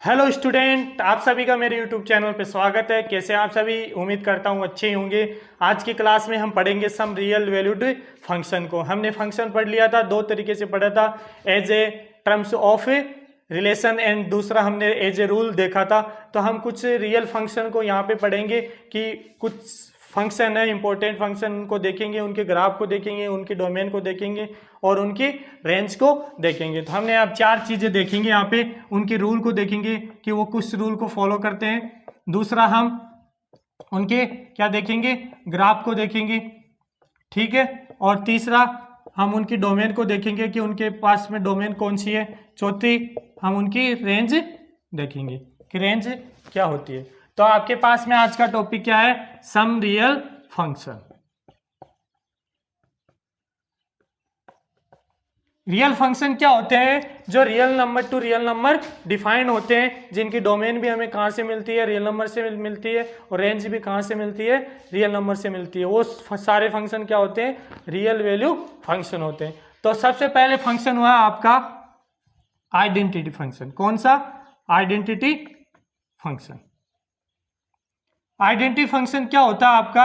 Hello student, आप सभी का मेरे यूट्यूब चैनल पे स्वागत है। कैसे आप सभी? उम्मीद करता हूँ अच्छे ही होंगे। आज की क्लास में हम पढ़ेंगे सम रियल वैल्यूड फंक्शन को। हमने फंक्शन पढ़ लिया था, दो तरीके से पढ़ा था, as a terms of relation and दूसरा हमने एज ए रूल देखा था। तो हम कुछ रियल फंक्शन को यहाँ पे पढ़ेंगे कि कुछ फंक्शन है, इंपॉर्टेंट फंक्शन को देखेंगे, उनके ग्राफ को देखेंगे, उनके डोमेन को देखेंगे और उनकी रेंज को देखेंगे। तो हमने अब चार चीजें देखेंगे यहाँ पे। उनके रूल को देखेंगे कि वो कुछ रूल को फॉलो करते हैं। दूसरा हम उनके क्या देखेंगे, ग्राफ को देखेंगे, ठीक है। और तीसरा हम उनकी डोमेन को देखेंगे कि उनके पास में डोमेन कौन सी है। चौथी हम उनकी रेंज देखेंगे कि रेंज क्या होती है। तो आपके पास में आज का टॉपिक क्या है? Some real function. Real function क्या होते हैं? जो real number to real number define होते हैं, जिनकी डोमेन भी हमें कहाँ से मिलती है? रियल नंबर से मिलती है, और रेंज भी कहाँ से मिलती है? रियल नंबर से मिलती है। वो सारे फंक्शन क्या होते हैं? रियल वैल्यू फंक्शन होते हैं। तो सबसे पहले फंक्शन हुआ आपका आइडेंटिटी फंक्शन। कौन सा? Identity function. आइडेंटिटी फंक्शन क्या होता है आपका?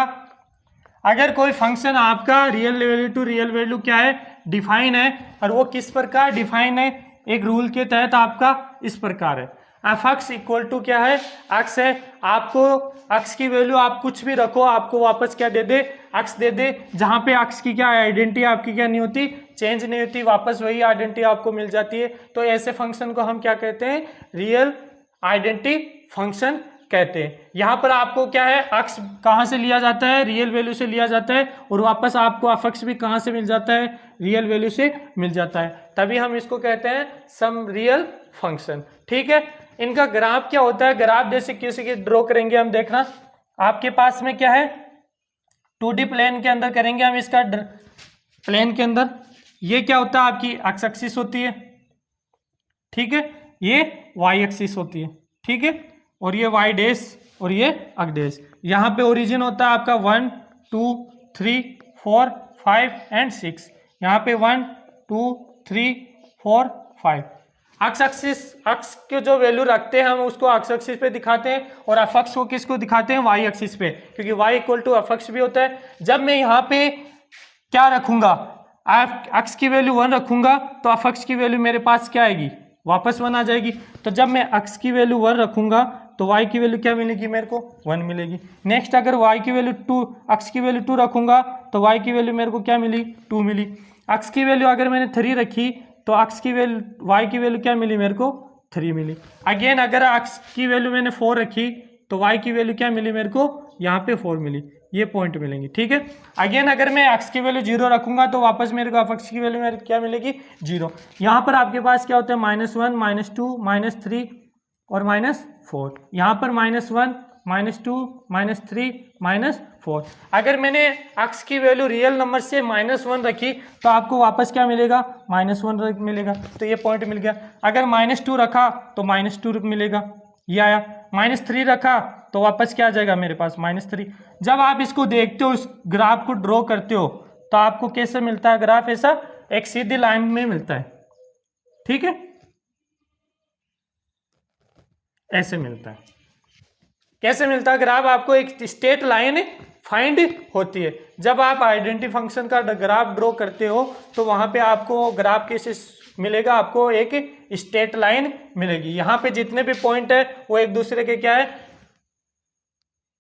अगर कोई फंक्शन आपका real value to real value क्या है? डिफाइन है, और वो किस प्रकार डिफाइन है? एक रूल के तहत आपका इस प्रकार है, एफ एक्स इक्वल टू क्या है? एक्स है। आपको एक्स की वैल्यू आप कुछ भी रखो, आपको वापस क्या दे दे? एक्स दे दे। जहां पे एक्स की क्या आइडेंटिटी आपकी क्या नहीं होती? चेंज नहीं होती, वापस वही आइडेंटिटी आपको मिल जाती है। तो ऐसे फंक्शन को हम क्या कहते हैं? रियल आइडेंटिटी फंक्शन कहते हैं। यहां पर आपको क्या है? एक्स कहां से लिया जाता है? रियल वैल्यू से लिया जाता है, और वापस आपको एफ एक्स भी कहां से मिल जाता है? रियल वैल्यू से मिल जाता है। तभी हम इसको कहते हैं सम रियल फंक्शन, ठीक है। इनका ग्राफ क्या होता है? ग्राफ जैसे किसी के ड्रॉ करेंगे हम, देखना आपके पास में क्या है? 2D प्लेन के अंदर करेंगे हम इसका। प्लेन के अंदर ये क्या होता है? आपकी एक्स एक्सिस होती है, ठीक है। ये वाई एक्सिस होती है, ठीक है। और ये वाई डैश और ये अक डैश। यहाँ पे ओरिजिन होता है आपका 1 2 3 4 5 एंड 6। यहाँ पे 1 2 3 4 5। अक्स एक्सिस, अक्स के जो वैल्यू रखते हैं हम उसको अक्स एक्सिस पे दिखाते हैं, और एफ एक्स को किसको दिखाते हैं? वाई एक्सिस पे, क्योंकि y equal to F x भी होता है। जब मैं यहाँ पे क्या रखूंगा? एक्स की वैल्यू 1 रखूंगा, तो एफ एक्स की वैल्यू मेरे पास क्या आएगी? वापस 1 आ जाएगी। तो जब मैं एक्स की वैल्यू 1 रखूंगा तो y की वैल्यू क्या मिलेगी? मेरे को 1 मिलेगी। नेक्स्ट अगर y की वैल्यू 2, x की वैल्यू 2 रखूंगा तो y की वैल्यू मेरे को क्या मिली? 2 मिली। x की वैल्यू अगर मैंने 3 रखी तो x की वैल्यू, y की वैल्यू क्या मिली? मेरे को 3 मिली। अगेन अगर x की वैल्यू मैंने 4 रखी तो y की वैल्यू क्या मिली? मेरे को यहाँ पे 4 मिली। ये पॉइंट मिलेंगे, ठीक है। अगेन अगर मैं x की वैल्यू 0 रखूंगा तो वापस मेरे को x की वैल्यू मेरे क्या मिलेगी? 0। यहाँ पर आपके पास क्या होता है? -1 -2 -3 और -4। यहाँ पर -1 -2 -3 -4। अगर मैंने x की वैल्यू रियल नंबर से -1 रखी तो आपको वापस क्या मिलेगा? -1 मिलेगा। तो ये पॉइंट मिल गया। अगर -2 रखा तो -2 मिलेगा, ये आया। -3 रखा तो वापस क्या आ जाएगा मेरे पास? -3। जब आप इसको देखते हो, इस ग्राफ को ड्रॉ करते हो, तो आपको कैसे मिलता है ग्राफ? ऐसा एक सीधी लाइन में मिलता है, ठीक है, ऐसे मिलता है। कैसे मिलता है ग्राफ? आपको एक स्ट्रेट लाइन फाइंड होती है। जब आप आइडेंटिटी फंक्शन का ग्राफ ड्रॉ करते हो तो वहां पे आपको ग्राफ कैसे मिलेगा? आपको एक स्ट्रेट लाइन मिलेगी। यहाँ पे जितने भी पॉइंट है वो एक दूसरे के क्या है?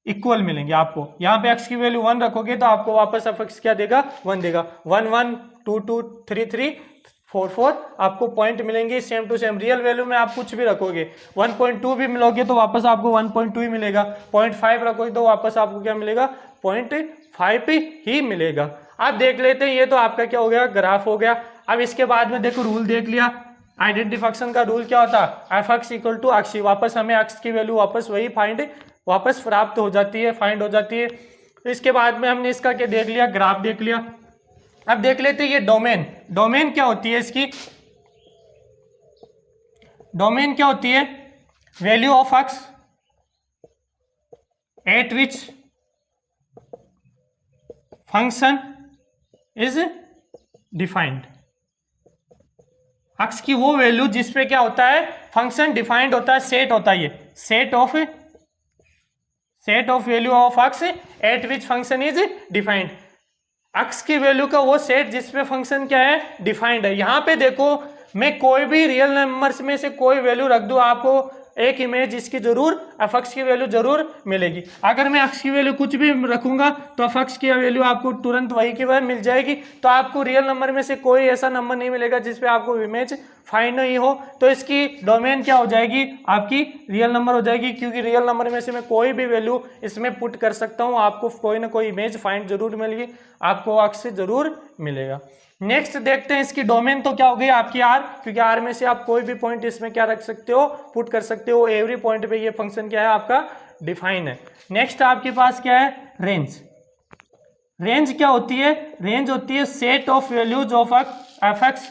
इक्वल मिलेंगे आपको। यहाँ पे x की वैल्यू 1 रखोगे तो आपको वापस एफ एक्स क्या देगा? 1 देगा। 1 1 2 2 3 3 4 4 आपको पॉइंट मिलेंगे same to same. Real value में आप कुछ भी रखोगे, 1.2 भी मिलोगे तो वापस आपको 1.2 ही मिलेगा। 0.5 रखोगे तो वापस आपको क्या मिलेगा? 0.5 ही मिलेगा। अब देख लेते हैं, ये तो आपका क्या हो गया? ग्राफ हो गया। अब इसके बाद में देखो, रूल देख लिया। आइडेंटिटी फंक्शन का रूल क्या होता है? F x equal to x. वापस हमें एक्स की वैल्यू वापस वही फाइंड वापस प्राप्त हो जाती है, फाइंड हो जाती है। तो इसके बाद में हमने इसका क्या देख लिया? ग्राफ देख लिया। अब देख लेते हैं ये डोमेन। डोमेन क्या होती है इसकी? डोमेन क्या होती है? Value of x at which function is defined. X की वो वैल्यू जिस पे क्या होता है फंक्शन डिफाइंड होता है, सेट होता है, ये set of value of x at which function is defined. X की वैल्यू का वो सेट जिसमें फंक्शन क्या है डिफाइंड है। यहां पे देखो मैं कोई भी रियल नंबर्स में से कोई वैल्यू रख दूं, आपको एक इमेज इसकी जरूर एफ एक्स की वैल्यू जरूर मिलेगी। अगर मैं एक्स की वैल्यू कुछ भी रखूंगा तो एफ एक्स की वैल्यू आपको तुरंत वही की वही मिल जाएगी। तो आपको रियल नंबर में से कोई ऐसा नंबर नहीं मिलेगा जिसपे आपको इमेज फाइंड नहीं हो, तो इसकी डोमेन क्या हो जाएगी आपकी रियल नंबर हो जाएगी, क्योंकि रियल नंबर में से मैं कोई भी वैल्यू इसमें पुट कर सकता हूँ, आपको कोई ना कोई इमेज फाइंड जरूर मिलेगी, आपको एक्स जरूर मिलेगा। नेक्स्ट देखते हैं इसकी डोमेन तो क्या हो गई आपकी आर, क्योंकि आर में से आप कोई भी पॉइंट इसमें क्या रख सकते हो पुट कर सकते हो, एवरी पॉइंट पे ये फंक्शन क्या है आपका डिफाइन है। नेक्स्ट आपके पास क्या है रेंज। रेंज क्या होती है, रेंज होती है set of values of F x,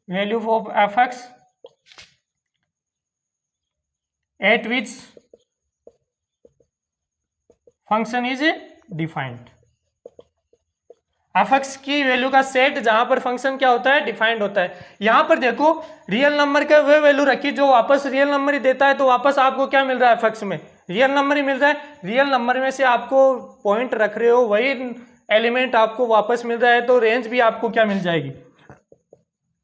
value of F x at which function is defined. F x की वैल्यू का सेट जहां पर फंक्शन क्या होता है डिफाइंड होता है। यहां पर देखो रियल नंबर का वो वैल्यू रखी जो वापस रियल नंबर ही देता है, तो वापस आपको क्या मिल रहा है एफ एक्स में रियल नंबर ही मिल रहा है। रियल नंबर में से आपको पॉइंट रख रहे हो वही एलिमेंट आपको वापस मिल रहा है, तो रेंज भी आपको क्या मिल जाएगी।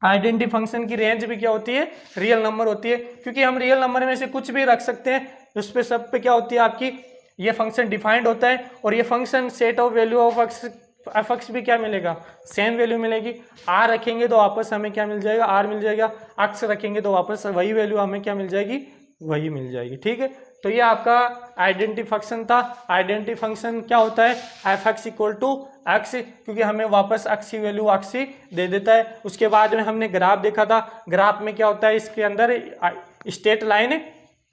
आइडेंटिटी फंक्शन की रेंज भी क्या होती है रियल नंबर होती है, क्योंकि हम रियल नंबर में से कुछ भी रख सकते हैं, उस पे सब पे क्या होती है आपकी ये फंक्शन डिफाइंड होता है। और ये function set of value of x F x भी क्या मिलेगा सेम वैल्यू मिलेगी। आर रखेंगे तो वापस हमें क्या मिल जाएगा आर मिल जाएगा, एक्स रखेंगे तो वापस वही वैल्यू हमें क्या मिल जाएगी वही मिल जाएगी। ठीक है, तो ये आपका आइडेंटिटी फंक्शन था। आइडेंटिटी फंक्शन क्या होता है f x equal to x, क्योंकि हमें वापस एक्स की वैल्यू एक्स ही दे देता है। उसके बाद में हमने ग्राफ देखा था, ग्राफ में क्या होता है इसके अंदर स्ट्रेट लाइन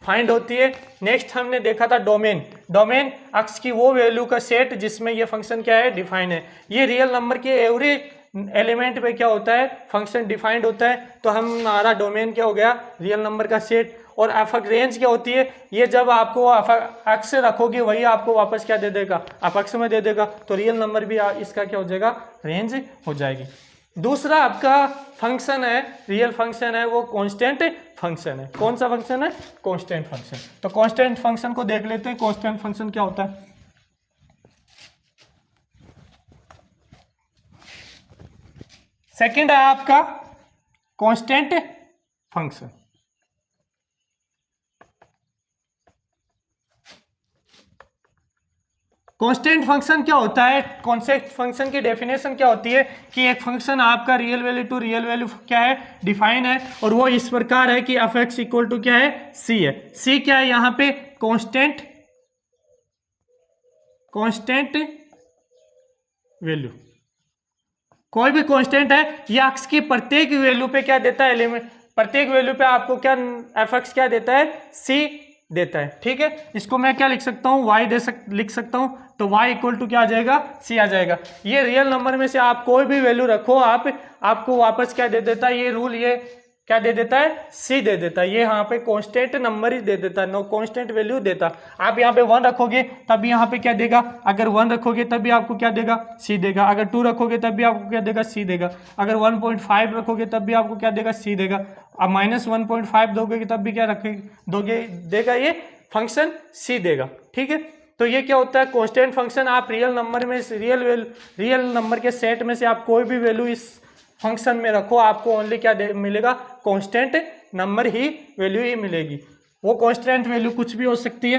फाइंड होती है। नेक्स्ट हमने देखा था डोमेन, डोमेन एक्स की वो वैल्यू का सेट जिसमें ये फंक्शन क्या है डिफाइन है। ये रियल नंबर के एवरी एलिमेंट पे क्या होता है फंक्शन डिफाइंड होता है, तो हमारा डोमेन क्या हो गया रियल नंबर का सेट। और एफ एक्स रेंज क्या होती है, ये जब आपको एक्स से रखोगे वही आपको वापस क्या दे देगा एफ एक्स में दे देगा, तो रियल नंबर भी इसका क्या हो जाएगा रेंज हो जाएगी। दूसरा आपका फंक्शन है रियल फंक्शन है वो कांस्टेंट फंक्शन है। कौन सा फंक्शन है कांस्टेंट फंक्शन। तो कांस्टेंट फंक्शन को देख लेते हैं, कांस्टेंट फंक्शन क्या होता है। सेकंड है आपका कांस्टेंट फंक्शन। कांस्टेंट फंक्शन क्या होता है, कांस्टेंट फंक्शन की डेफिनेशन क्या होती है कि एक फंक्शन आपका real value to real value क्या है डिफाइन है, और वो इस प्रकार है कि एफ एक्स इक्वल टू क्या है सी है। सी क्या है यहां पे कांस्टेंट वैल्यू, कोई भी कांस्टेंट है ये एक्स की प्रत्येक वैल्यू पे क्या देता है एलिमेंट, प्रत्येक वैल्यू पे आपको क्या एफ एक्स क्या देता है सी देता है। ठीक है, इसको मैं क्या लिख सकता हूँ y लिख सकता हूँ, तो y इक्वल टू क्या आ जाएगा c आ जाएगा। ये रियल नंबर में से आप कोई भी वैल्यू रखो आपको वापस क्या दे देता है, ये रूल ये क्या दे देता है c दे देता है। ये यहाँ पे कांस्टेंट नंबर ही दे देता है, नो कांस्टेंट वैल्यू देता। आप यहाँ पे 1 रखोगे तब यहाँ पे क्या देगा, अगर 1 रखोगे तब भी आपको क्या देगा c देगा, अगर 2 रखोगे तब भी आपको क्या देगा c देगा, अगर 1.5 रखोगे तब भी आपको क्या देगा c देगा, अब -1.5 दोगे तब भी क्या दोगे देगा ये फंक्शन c देगा। ठीक है, तो ये क्या होता है कांस्टेंट फंक्शन। आप रियल नंबर में रियल नंबर के सेट में से आप कोई भी वैल्यू इस फंक्शन में रखो, आपको ओनली क्या मिलेगा कांस्टेंट नंबर ही वैल्यू ही मिलेगी। वो कांस्टेंट वैल्यू कुछ भी हो सकती है।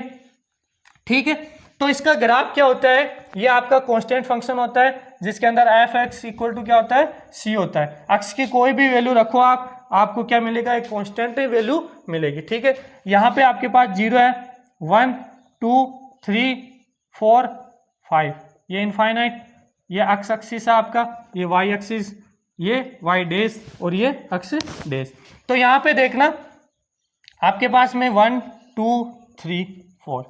ठीक है, तो इसका ग्राफ क्या होता है, ये आपका कांस्टेंट फंक्शन होता है जिसके अंदर एफ एक्स इक्वल टू क्या होता है सी होता है। एक्स की कोई भी वैल्यू रखो आपको क्या मिलेगा एक कांस्टेंट वैल्यू मिलेगी। ठीक है, यहाँ पे आपके पास 0 है, 1 2 3 4 5, ये इनफाइनाइट, ये एक्स एक्सिस है आपका, ये वाई एक्सिस, ये वाई डेज और ये एक्स डेज। तो यहाँ पे देखना आपके पास में 1 2 3 4,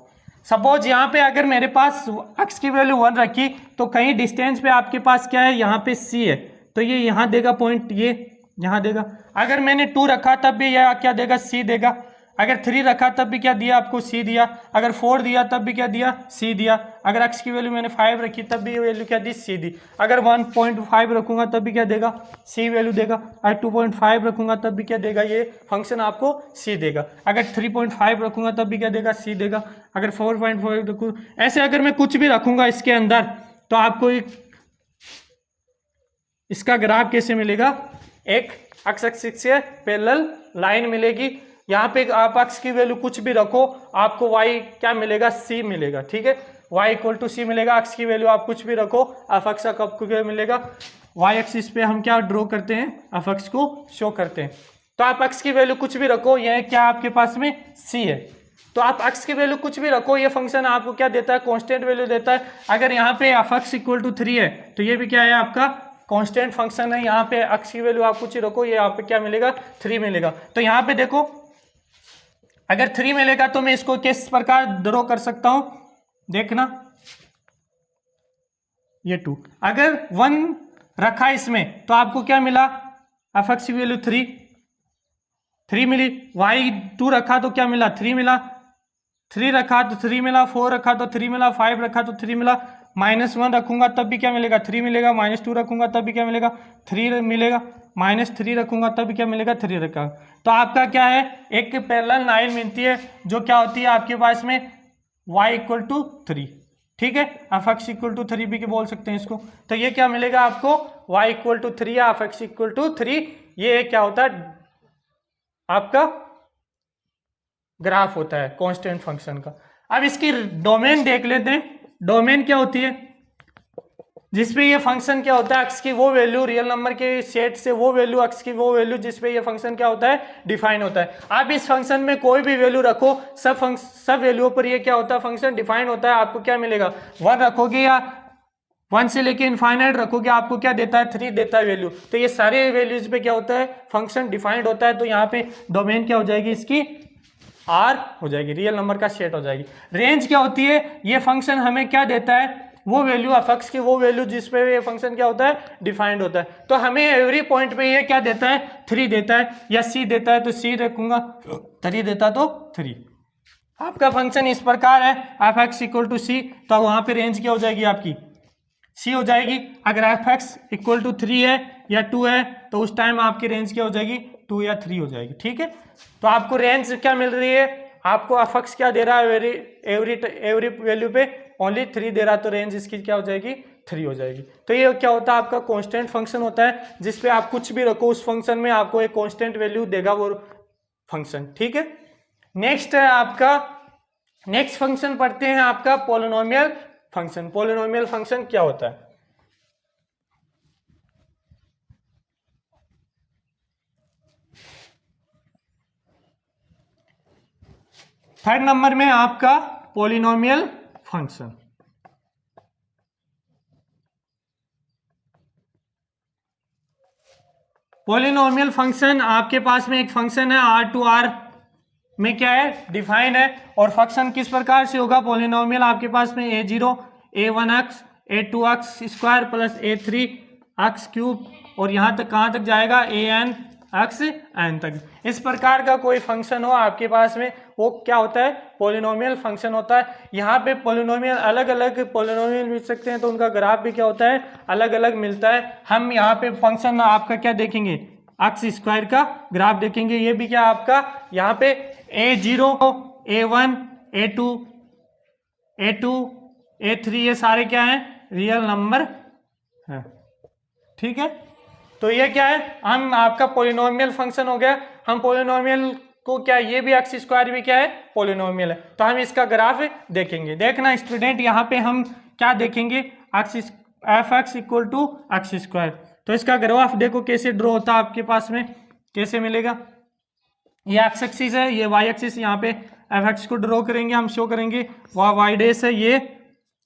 सपोज यहाँ पे अगर मेरे पास एक्स की वैल्यू 1 रखी तो कहीं डिस्टेंस पे आपके पास क्या है यहाँ पे सी है, तो ये यहाँ देगा पॉइंट, ये यहाँ देगा। अगर मैंने 2 रखा तब भी यह क्या देगा सी देगा। अगर 3 रखा तब भी क्या दिया आपको, सी दिया। अगर 4 दिया तब भी क्या दिया, सी दिया। अगर एक्स की वैल्यू मैंने 5 रखी तब भी वैल्यू क्या दी, सी दी। अगर 1.5 रखूंगा तब भी क्या देगा, सी वैल्यू देगा। अगर 2.5 रखूंगा तब भी क्या देगा, ये फंक्शन आपको सी देगा। अगर 3.5 रखूंगा तब भी क्या देगा, सी देगा। अगर 4.5 रखूँ, ऐसे अगर मैं कुछ भी रखूंगा इसके अंदर तो आपको एक इसका ग्राफ कैसे मिलेगा, एक एक्स एक्सिस से पैरेलल लाइन मिलेगी। यहाँ पे आप एक्स की वैल्यू कुछ भी रखो, आपको वाई क्या मिलेगा, सी मिलेगा। ठीक है, वाई इक्वल टू सी मिलेगा। एक्स की वैल्यू आप कुछ भी रखो, एफ एक्स आपको क्या मिलेगा, वाई एक्सिस पे हम क्या ड्रॉ करते हैं, एफ एक्स को शो करते हैं। तो आप एक्स की वैल्यू कुछ भी रखो, यह क्या आपके पास में सी है। तो आप एक्स की वैल्यू कुछ भी रखो, ये फंक्शन आपको क्या देता है, कांस्टेंट वैल्यू देता है। अगर यहाँ पे एफ एक्स इक्वल टू 3 है तो ये भी क्या है आपका कांस्टेंट फंक्शन है। यहाँ पे एक्स की वैल्यू आप कुछ ही रखो, ये यहाँ पे क्या मिलेगा, 3 मिलेगा। तो यहाँ पे देखो अगर 3 मिलेगा तो मैं इसको किस प्रकार ड्रॉ कर सकता हूं, देखना, ये 2। अगर 1 रखा इसमें तो आपको क्या मिला, एफ एक्स की वैल्यू 3 मिली। वाई 2 रखा तो क्या मिला, 3 मिला। 3 रखा तो 3 मिला, 4 रखा तो 3 मिला, 5 रखा तो 3 मिला। -1 रखूंगा तब भी क्या मिलेगा, 3 मिलेगा। -2 रखूंगा तब भी क्या मिलेगा, 3 मिलेगा। -3 रखूंगा तब भी क्या मिलेगा, 3 रखा। तो आपका क्या है, एक पैरेलल लाइन मिलती है जो क्या होती है आपके पास में y इक्वल टू 3। ठीक है, एफ एक्स इक्वल टू 3 भी बोल सकते हैं इसको। तो ये क्या मिलेगा आपको, y इक्वल टू 3 या एफ एक्स इक्वल टू 3। ये क्या होता है आपका ग्राफ होता है कांस्टेंट फंक्शन का। अब इसकी डोमेन देख लेते हैं। डोमेन क्या होती है, जिसपे ये फंक्शन क्या होता है, एक्स की वो वैल्यू रियल नंबर के सेट से वो वैल्यू, एक्स की वो वैल्यू जिसपे ये फंक्शन क्या होता है, डिफाइन होता है। आप इस फंक्शन में कोई भी वैल्यू रखो, सब वैल्यू पर ये क्या होता है, फंक्शन डिफाइन होता है। आपको क्या मिलेगा, 1 रखोगे या 1 से लेके इनफाइनाइट रखोगे, आपको क्या देता है, 3 देता है वैल्यू। तो ये सारे वैल्यूज पे क्या होता है, फंक्शन डिफाइंड होता है। तो यहाँ पे डोमेन क्या हो जाएगी इसकी, आर हो जाएगी, रियल नंबर का सेट हो जाएगी। रेंज क्या होती है, ये फंक्शन हमें क्या देता है, वो वैल्यू एफ एक्स की वो वैल्यू जिस पे ये फंक्शन क्या होता है, डिफाइंड होता है। तो हमें एवरी पॉइंट पे ये क्या देता है, 3 देता है, या सी देता है तो सी रखूंगा, 3 देता तो 3। आपका फंक्शन इस प्रकार है, एफ एक्स इक्वल टू सी, तो वहां पे रेंज क्या हो जाएगी आपकी, सी हो जाएगी। अगर एफ एक्स इक्वल टू 3 है या 2 है तो उस टाइम आपकी रेंज क्या हो जाएगी, 2 या 3 हो जाएगी। ठीक है, तो आपको रेंज क्या मिल रही है, आपको एफ एक्स क्या दे रहा है, एवरी वैल्यू पे ओनली 3 दे रहा है, तो रेंज इसकी क्या हो जाएगी, 3 हो जाएगी। तो ये क्या होता है, आपका कांस्टेंट फंक्शन होता है, जिसपे आप कुछ भी रखो उस फंक्शन में आपको एक कांस्टेंट वैल्यू देगा वो फंक्शन। ठीक है, नेक्स्ट है आपका, नेक्स्ट फंक्शन पढ़ते हैं आपका पॉलिनोमियल फंक्शन। पॉलिनोमियल फंक्शन क्या होता है, थर्ड नंबर में आपका पॉलिनोमियल फंक्शन। पॉलिनोमियल फंक्शन आपके पास में एक फंक्शन है आर टू आर में क्या है, डिफाइन है। और फंक्शन किस प्रकार से होगा, पॉलिनोमियल आपके पास में a0 a1x a2x square plus a3x cube, और यहां तक कहां तक जाएगा, an x n तक। इस प्रकार का कोई फंक्शन हो आपके पास में, वो क्या होता है, पॉलिनोमियल फंक्शन होता है। यहाँ पे पॉलिनोमियल अलग अलग पॉलिनोमियल मिल सकते हैं, तो उनका ग्राफ भी क्या होता है, अलग अलग मिलता है। हम यहाँ पे फंक्शन आपका क्या देखेंगे, एक्स स्क्वायर का ग्राफ देखेंगे। ये भी क्या आपका यहाँ पे a0 a1 a2 a2 a3 ये सारे क्या हैं, रियल नंबर है। ठीक है, तो ये क्या है, हम आपका पॉलिनोमियल फंक्शन हो गया। हम पॉलिनोमियल को क्या, ये भी एक्स स्क्वायर भी क्या है, पॉलिनोमियल है। तो हम इसका ग्राफ देखेंगे। देखना स्टूडेंट, यहाँ पे हम क्या देखेंगे, f x equal to x square. तो इसका ग्राफ देखो कैसे ड्रॉ होता है आपके पास में, कैसे मिलेगा। ये एक्स एक्सिस है, ये वाई एक्सिस, यहाँ पे एफ एक्स को ड्रॉ करेंगे, हम शो करेंगे वाई डेस है, ये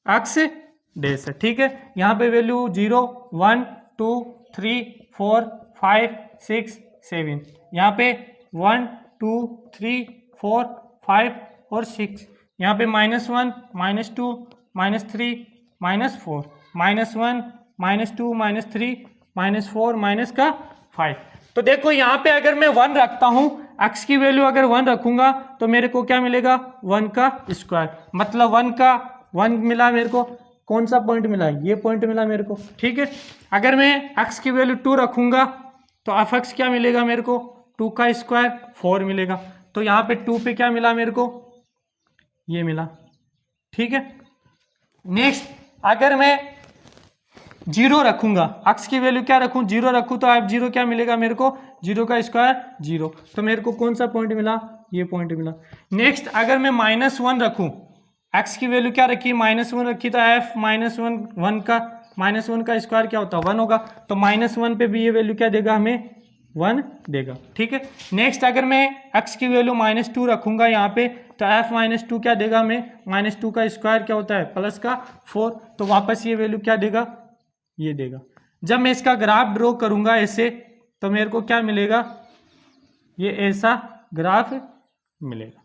एक्स डेस है। ठीक है, यहाँ पे वैल्यू 0 1 2 3 4 5 6 7, यहाँ पे 1 2 3 4 5 और 6, यहाँ पे -1 -2 -3 -4 -1 -2 -3 -4 -5। तो देखो यहाँ पे अगर मैं 1 रखता हूँ, एक्स की वैल्यू अगर 1 रखूंगा तो मेरे को क्या मिलेगा 1 का स्क्वायर, मतलब 1 मिला मेरे को। कौन सा पॉइंट मिला, ये पॉइंट मिला मेरे को, ठीक है। अगर मैं एक्स की वैल्यू 2 रखूंगा तो एफ एक्स क्या मिलेगा मेरे को 2 का स्क्वायर 4 मिलेगा। तो यहाँ पे 2 पे क्या मिला मेरे को, ये मिला, ठीक है। नेक्स्ट अगर मैं 0 रखूंगा, एक्स की वैल्यू क्या रखूं 0 रखूं तो एफ 0 क्या मिलेगा मेरे को 0 का स्क्वायर 0। तो मेरे को कौन सा पॉइंट मिला, ये पॉइंट मिला। नेक्स्ट अगर मैं -1 रखूं, एक्स की वैल्यू क्या रखी -1 रखी तो एफ -1 का -1 का स्क्वायर क्या होता है 1 होगा। तो -1 पे भी ये वैल्यू क्या देगा हमें 1 देगा, ठीक है। नेक्स्ट अगर मैं x की वैल्यू -2 रखूंगा यहाँ पे तो f -2 क्या देगा हमें -2 का स्क्वायर क्या होता है +4। तो वापस ये वैल्यू क्या देगा, ये देगा। जब मैं इसका ग्राफ ड्रॉ करूंगा ऐसे तो मेरे को क्या मिलेगा, ये ऐसा ग्राफ मिलेगा,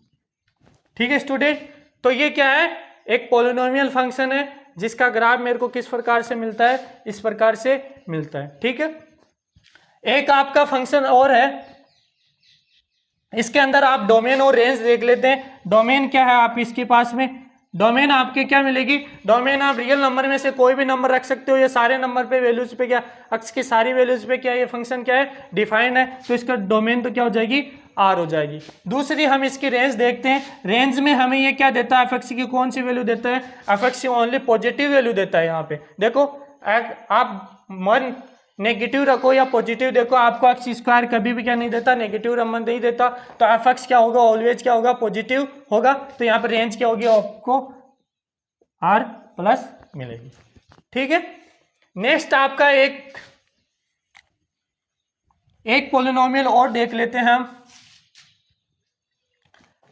ठीक है स्टूडेंट। तो ये क्या है, एक पॉलिनोमियल फंक्शन है जिसका ग्राफ मेरे को किस प्रकार से मिलता है, इस प्रकार से मिलता है, ठीक है। एक आपका फंक्शन और है, इसके अंदर आप डोमेन और रेंज देख लेते हैं। डोमेन क्या है आप इसके पास में, डोमेन आपके क्या मिलेगी, डोमेन आप रियल नंबर में से कोई भी नंबर रख सकते हो, ये सारे नंबर पे वैल्यूज पे क्या एक्स की सारी वैल्यूज पे क्या ये फंक्शन क्या है डिफाइंड है। तो इसका डोमेन तो क्या हो जाएगी आर हो जाएगी। दूसरी हम इसकी रेंज देखते हैं, रेंज में हमें ये क्या देता है, एफ एक्स की कौन सी वैल्यू देता है, f x only positive value देता है। यहाँ पे देखो आप मन नेगेटिव रखो या पॉजिटिव देखो, आपको एक्स स्क्वायर कभी भी क्या नहीं देता, नेगेटिव नंबर नहीं देता। तो एफ एक्स क्या होगा ऑलवेज क्या होगा पॉजिटिव होगा। तो यहाँ पर रेंज क्या होगी आपको आर प्लस मिलेगी, ठीक है। नेक्स्ट आपका एक पॉलिनोमियल और देख लेते हैं हम,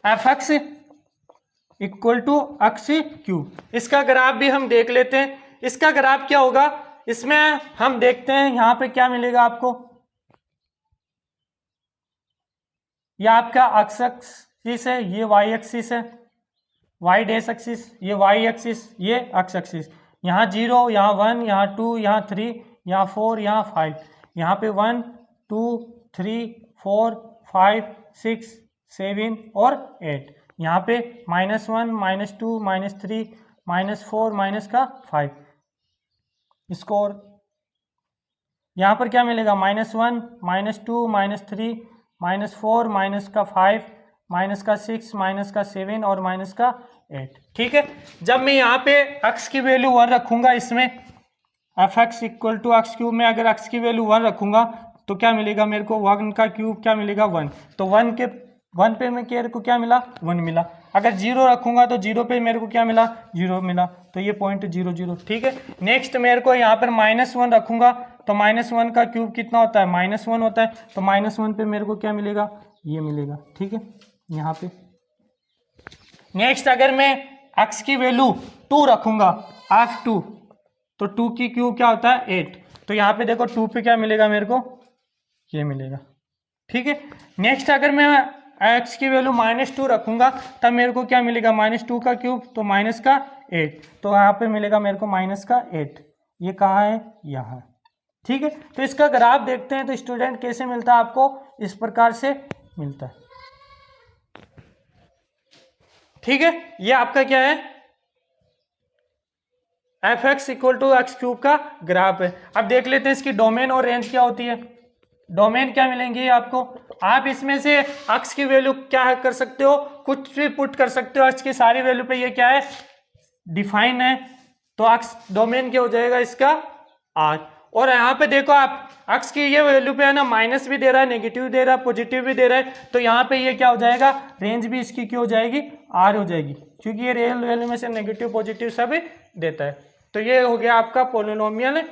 f x equal to x cube. इसका ग्राफ भी हम देख लेते हैं। इसका ग्राफ क्या होगा, इसमें हम देखते हैं यहां पे क्या मिलेगा आपको, ये आपका एक्स एक्सिस है, ये वाई एक्सिस है, वाई डैश एक्सिस, ये वाई एक्सिस, ये एक्स एक्सिस। यहाँ 0, यहाँ 1, यहाँ 2, यहाँ 3, यहाँ 4, यहाँ 5, यहाँ पे 1 2 3 4 5 6 7 और 8, यहाँ पे -1 -2 -3 -4 -5 स्कोर। यहाँ पर क्या मिलेगा -1 -2 -3 -4 -5 -6 और -8, ठीक है। जब मैं यहाँ पे x की वैल्यू 1 रखूंगा, इसमें f x equal to x cube में अगर x की वैल्यू 1 रखूंगा तो क्या मिलेगा मेरे को 1 का क्यूब क्या मिलेगा 1। तो 1 पे मेरे को क्या मिला 1 मिला। अगर 0 रखूंगा तो 0 पे मेरे को क्या मिला 0 मिला। तो ये 0.00, ठीक है। नेक्स्ट मेरे को यहाँ पर -1 रखूंगा तो -1 का क्यूब कितना होता है -1 होता है। तो -1 पे मेरे को क्या मिलेगा ये मिलेगा, ठीक है यहाँ पे। नेक्स्ट अगर मैं x की वैल्यू 2 रखूंगा f2 तो 2 की क्यूब क्या होता है 8। तो यहाँ पे देखो 2 पे क्या मिलेगा मेरे को ये मिलेगा, ठीक है। नेक्स्ट अगर मैं x की वैल्यू -2 रखूंगा तब मेरे को क्या मिलेगा -2 का क्यूब तो -8। तो यहाँ पे मिलेगा मेरे को -8। ये कहाँ है यहाँ, ठीक है। तो इसका ग्राफ देखते हैं तो स्टूडेंट कैसे मिलता है आपको, इस प्रकार से मिलता है, ठीक है। ये आपका क्या है f x equal to x cube का ग्राफ है। अब देख लेते हैं इसकी डोमेन और रेंज क्या होती है। डोमेन क्या मिलेंगी आपको, आप इसमें से एक्स की वैल्यू क्या कर सकते हो, कुछ भी पुट कर सकते हो एक्स की सारी वैल्यू पे, ये क्या है डिफाइन है। तो एक्स डोमेन क्या हो जाएगा इसका आर। और यहाँ पे देखो आप एक्स की ये वैल्यू पे है ना माइनस भी दे रहा है, नेगेटिव दे रहा है, पॉजिटिव भी दे रहा है। तो यहाँ पे ये क्या हो जाएगा रेंज भी इसकी क्या हो जाएगी आर हो जाएगी, क्योंकि ये रियल वैल्यू में से नेगेटिव पॉजिटिव सब देता है। तो ये हो गया आपका पॉलिनोमियल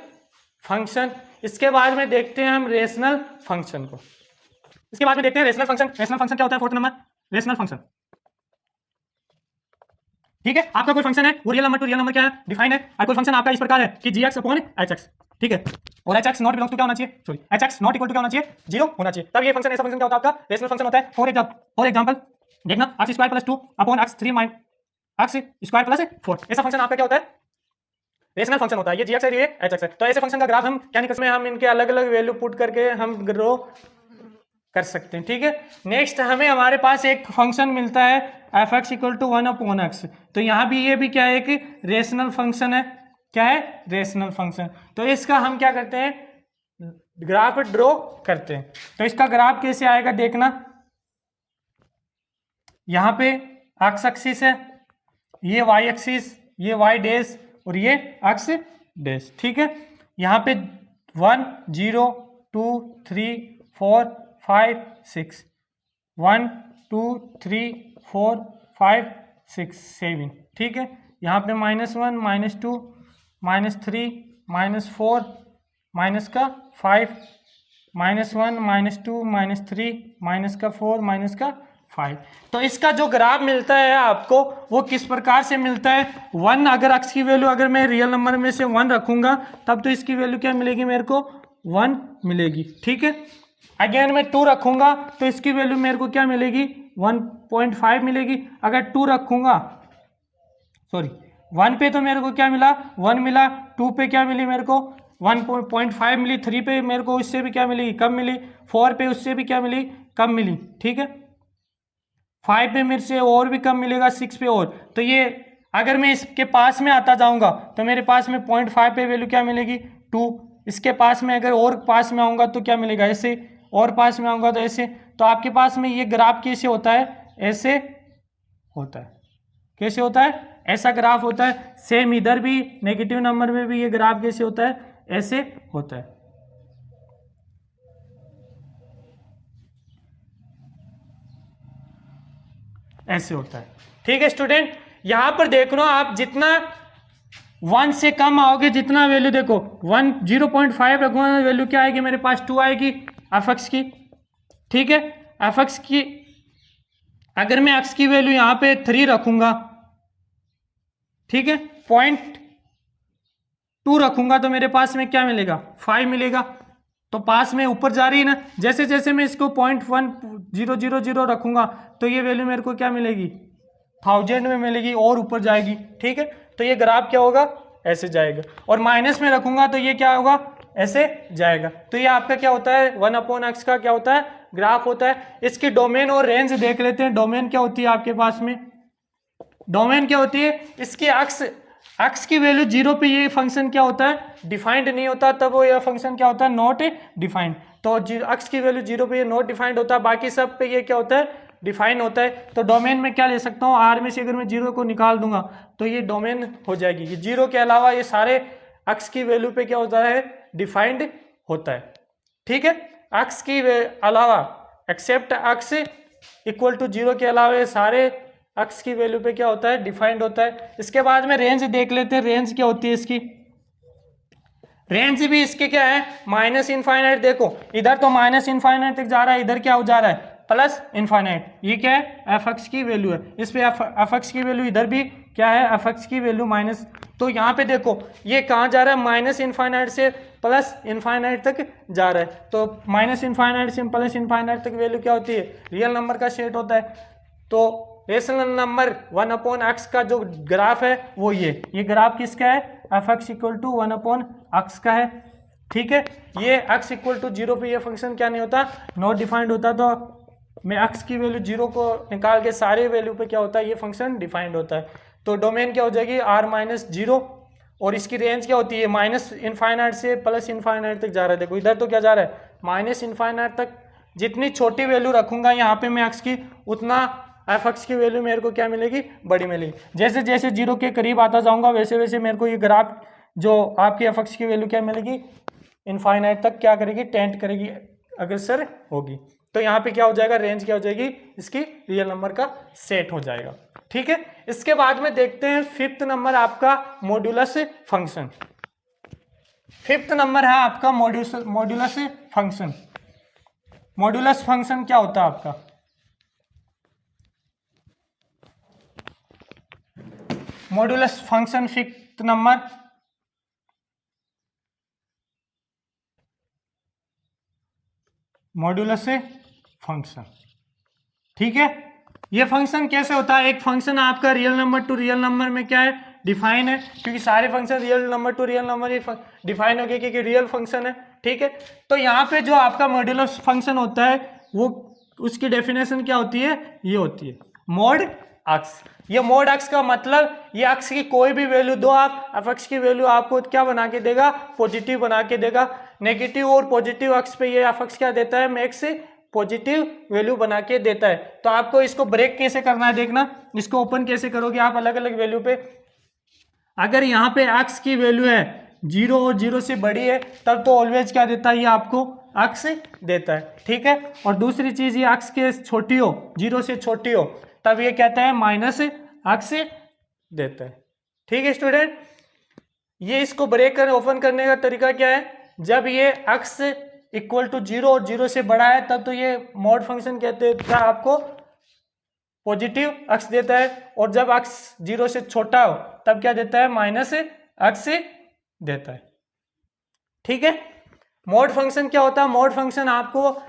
फंक्शन। इसके बाद में देखते हैं हम रेशनल फंक्शन को। इसके बाद में देखते हैं रेशनल फंक्शन। रेशनल फंक्शन क्या होता है 4th नंबर रेशनल फंक्शन, ठीक है। आपका कोई फंक्शन है वो real number to real number क्या है डिफाइन है। और कोई फंक्शन आपका इस प्रकार है कि g x upon h x, ठीक है। और h x not belongs to क्या होना चाहिए, sorry h x not equal to क्या होना चाहिए 0 होना चाहिए। तब ये फंक्शन ऐसा फंक्शन क्या होता है आपका रेशनल फंक्शन होता है। फॉर एग्जांपल देखना x square plus 2 upon x 3 x square plus 4, ऐसा फंक्शन आपका क्या होता है रेशनल फंक्शन होता है। ये जी एक्स है, ये एच एक्स है। तो ऐसे फंक्शन का ग्राफ हम क्या निकल में हम इनके अलग अलग वैल्यू पुट करके हम रो कर सकते हैं। ठीक है, नेक्स्ट हमें हमारे पास एक फंक्शन मिलता है f x equal to 1/x। तो यहाँ भी ये भी क्या है, एक रेशनल फंक्शन है। क्या है, रेशनल फंक्शन। तो इसका हम क्या करते हैं, ग्राफ ड्रॉ करते हैं। तो इसका ग्राफ कैसे आएगा देखना, यहाँ पे एक्स एक्सिस है, ये वाई एक्सिस, ये वाई डैश और ये एक्स डैश। ठीक है, यहाँ पे 1 0 2 3 4 5 6 1 2 3 4 5 6 7। ठीक है, यहाँ पे -1 -2 -3 -4 माइनस का 5 -1 -2 -3 माइनस का 4 माइनस का 5। तो इसका जो ग्राफ मिलता है आपको वो किस प्रकार से मिलता है, 1 अगर x की वैल्यू अगर मैं रियल नंबर में से 1 रखूंगा तब तो इसकी वैल्यू क्या मिलेगी, मेरे को 1 मिलेगी। ठीक है, अगेन मैं 2 रखूंगा तो इसकी वैल्यू मेरे को क्या मिलेगी, 1.5 मिलेगी। अगर 2 रखूंगा, सॉरी 1 पे तो मेरे को क्या मिला, 1 मिला, 2 पे क्या मिली मेरे को 1.5 मिली, 3 पे मेरे को उससे भी क्या मिली, कम मिली, 4 पे उससे भी क्या मिली, कम मिली। ठीक है, 5 पे मेरे से और भी कम मिलेगा, 6 पे और। तो ये अगर मैं इसके पास में आता जाऊंगा तो मेरे पास में 0.5 पे वैल्यू क्या मिलेगी, 2। इसके पास में अगर और पास में आऊंगा तो क्या मिलेगा, ऐसे, और पास में आऊंगा तो ऐसे। तो आपके पास में ये ग्राफ कैसे होता है, ऐसे होता है। कैसे होता है, ऐसा ग्राफ होता है। सेम इधर भी नेगेटिव नंबर में भी ये ग्राफ कैसे होता है, ऐसे होता है। ऐसे होता है। ठीक है स्टूडेंट, यहां पर देख लो आप, जितना 1 से कम आओगे, जितना वैल्यू देखो 1 0.5 रखूंगा वैल्यू क्या आएगी मेरे पास, 2 आएगी एफ एक्स की। ठीक है, एफ एक्स की अगर मैं एक्स की वैल्यू यहां पे 3 रखूंगा, ठीक है, 0.2 रखूंगा तो मेरे पास में क्या मिलेगा, 5 मिलेगा। तो पास में ऊपर जा रही है ना, जैसे जैसे मैं इसको 0.1000 रखूंगा तो ये वैल्यू मेरे को क्या मिलेगी, 1000 में मिलेगी और ऊपर जाएगी। ठीक है, तो ये ग्राफ क्या होगा, ऐसे जाएगा। और माइनस में रखूंगा तो ये क्या होगा, ऐसे जाएगा। तो ये आपका क्या होता है, 1/x का क्या होता है, ग्राफ होता है। इसकी डोमेन और रेंज देख लेते हैं। डोमेन क्या होती है आपके पास में, डोमेन क्या होती है, इसकी एक्स की वैल्यू 0 पे ये फंक्शन क्या होता है, डिफाइंड नहीं होता, तब वो यह फंक्शन क्या होता है, नॉट डिफाइंड। तो एक्स की वैल्यू 0 पे ये नॉट डिफाइंड होता है, बाकी सब पे ये क्या होता है, डिफाइन होता है। तो डोमेन में क्या ले सकता हूँ, आर में से अगर मैं 0 को निकाल दूंगा तो ये डोमेन हो जाएगी। ये 0 के अलावा ये सारे एक्स की वैल्यू पे क्या होता है, डिफाइंड होता है। ठीक है, एक्स की अलावा एक्सेप्ट एक्स इक्वल टू 0 के अलावा ये सारे एक्स की वैल्यू पे क्या होता है, डिफाइंड होता है। इसके बाद में रेंज देख लेते हैं। रेंज क्या होती है इसकी, रेंज भी इसके क्या है, माइनस इनफाइनाइट। देखो इधर तो माइनस इनफाइनाइट तक जा रहा है, इधर क्या हो जा रहा है, प्लस इनफाइनाइट। ये क्या है, एफ एक्स की वैल्यू है। इस पे एफ एक्स की वैल्यू इधर भी क्या है, एफ एक्स की वैल्यू माइनस। तो यहाँ पे देखो ये कहाँ जा रहा है, माइनस इनफाइनाइट से प्लस इनफाइनाइट तक जा रहा है। तो माइनस इनफाइनाइट से प्लस इनफाइनाइट तक वैल्यू क्या होती है, रियल नंबर का सेट होता है। तो रेशनल नंबर 1/x का जो ग्राफ है वो ये ग्राफ किसका है, f x equal to 1/x का है। ठीक है, ये x इक्वल टू 0 पे ये फंक्शन क्या नहीं होता, नॉट डिफाइंड होता। तो मैं x की वैल्यू 0 को निकाल के सारे वैल्यू पे क्या होता है, ये फंक्शन डिफाइंड होता है। तो डोमेन क्या हो जाएगी, r-0। और इसकी रेंज क्या होती है, माइनस इनफाइनाइट से प्लस इनफाइनाइट तक जा रहा है। देखो इधर तो क्या जा रहा है, माइनस इनफाइनाइट तक। जितनी छोटी वैल्यू रखूंगा यहाँ पे मैं x की, उतना एफ एक्स की वैल्यू मेरे को क्या मिलेगी, बड़ी मिलेगी। जैसे जैसे 0 के करीब आता जाऊंगा वैसे वैसे मेरे को ये ग्राफ जो आपकी एफ एक्स की वैल्यू क्या मिलेगी, इनफाइनाइट तक क्या करेगी, टेंड करेगी, अग्रसर होगी। तो यहाँ पे क्या हो जाएगा, रेंज क्या हो जाएगी, इसकी रियल नंबर का सेट हो जाएगा। ठीक है, इसके बाद में देखते हैं 5th नंबर आपका मॉड्यूलस फंक्शन। 5th नंबर है आपका मॉड्यूलस फंक्शन। मॉड्यूलस फंक्शन क्या होता है आपका, modulus function 5th number, modulus function. ठीक है, ये फंक्शन कैसे होता है, एक फंक्शन आपका real number to real number में क्या है, डिफाइन है। क्योंकि सारे function real number to real number ही डिफाइन हो गए क्योंकि रियल फंक्शन है। ठीक है, तो यहाँ पे जो आपका मॉड्यूलस फंक्शन होता है वो उसकी डेफिनेशन क्या होती है, ये होती है मोड अक्स। ये मोड अक्स का मतलब ये अक्स की कोई भी वैल्यू दो आप, एफ एक्स की वैल्यू आपको क्या बना के देगा, पॉजिटिव बना के देगा। नेगेटिव और पॉजिटिव अक्स पे ये एफ एक्स क्या देता है, मैक्स पॉजिटिव वैल्यू बना के देता है। तो आपको इसको ब्रेक कैसे करना है देखना, इसको ओपन कैसे करोगे आप अलग अलग वैल्यू पे। अगर यहाँ पे एक्स की वैल्यू है 0 और 0 से बड़ी है तब तो ऑलवेज क्या देता है, ये आपको एक्स देता है, ठीक है। और दूसरी चीज ये एक्स के छोटी हो, 0 से छोटी हो, तब ये कहता है माइनस एक्स देता है, ठीक है स्टूडेंट। ये इसको ब्रेक कर ओपन करने का तरीका क्या है, जब ये एक्स इक्वल टू 0 और 0 से बड़ा है तब तो ये मॉड फंक्शन कहते हैं आपको पॉजिटिव एक्स देता है, और जब एक्स 0 से छोटा हो तब क्या देता है, माइनस एक्स देता है, ठीक है। मॉड फंक्शन क्या होता है, मॉड फंक्शन आपको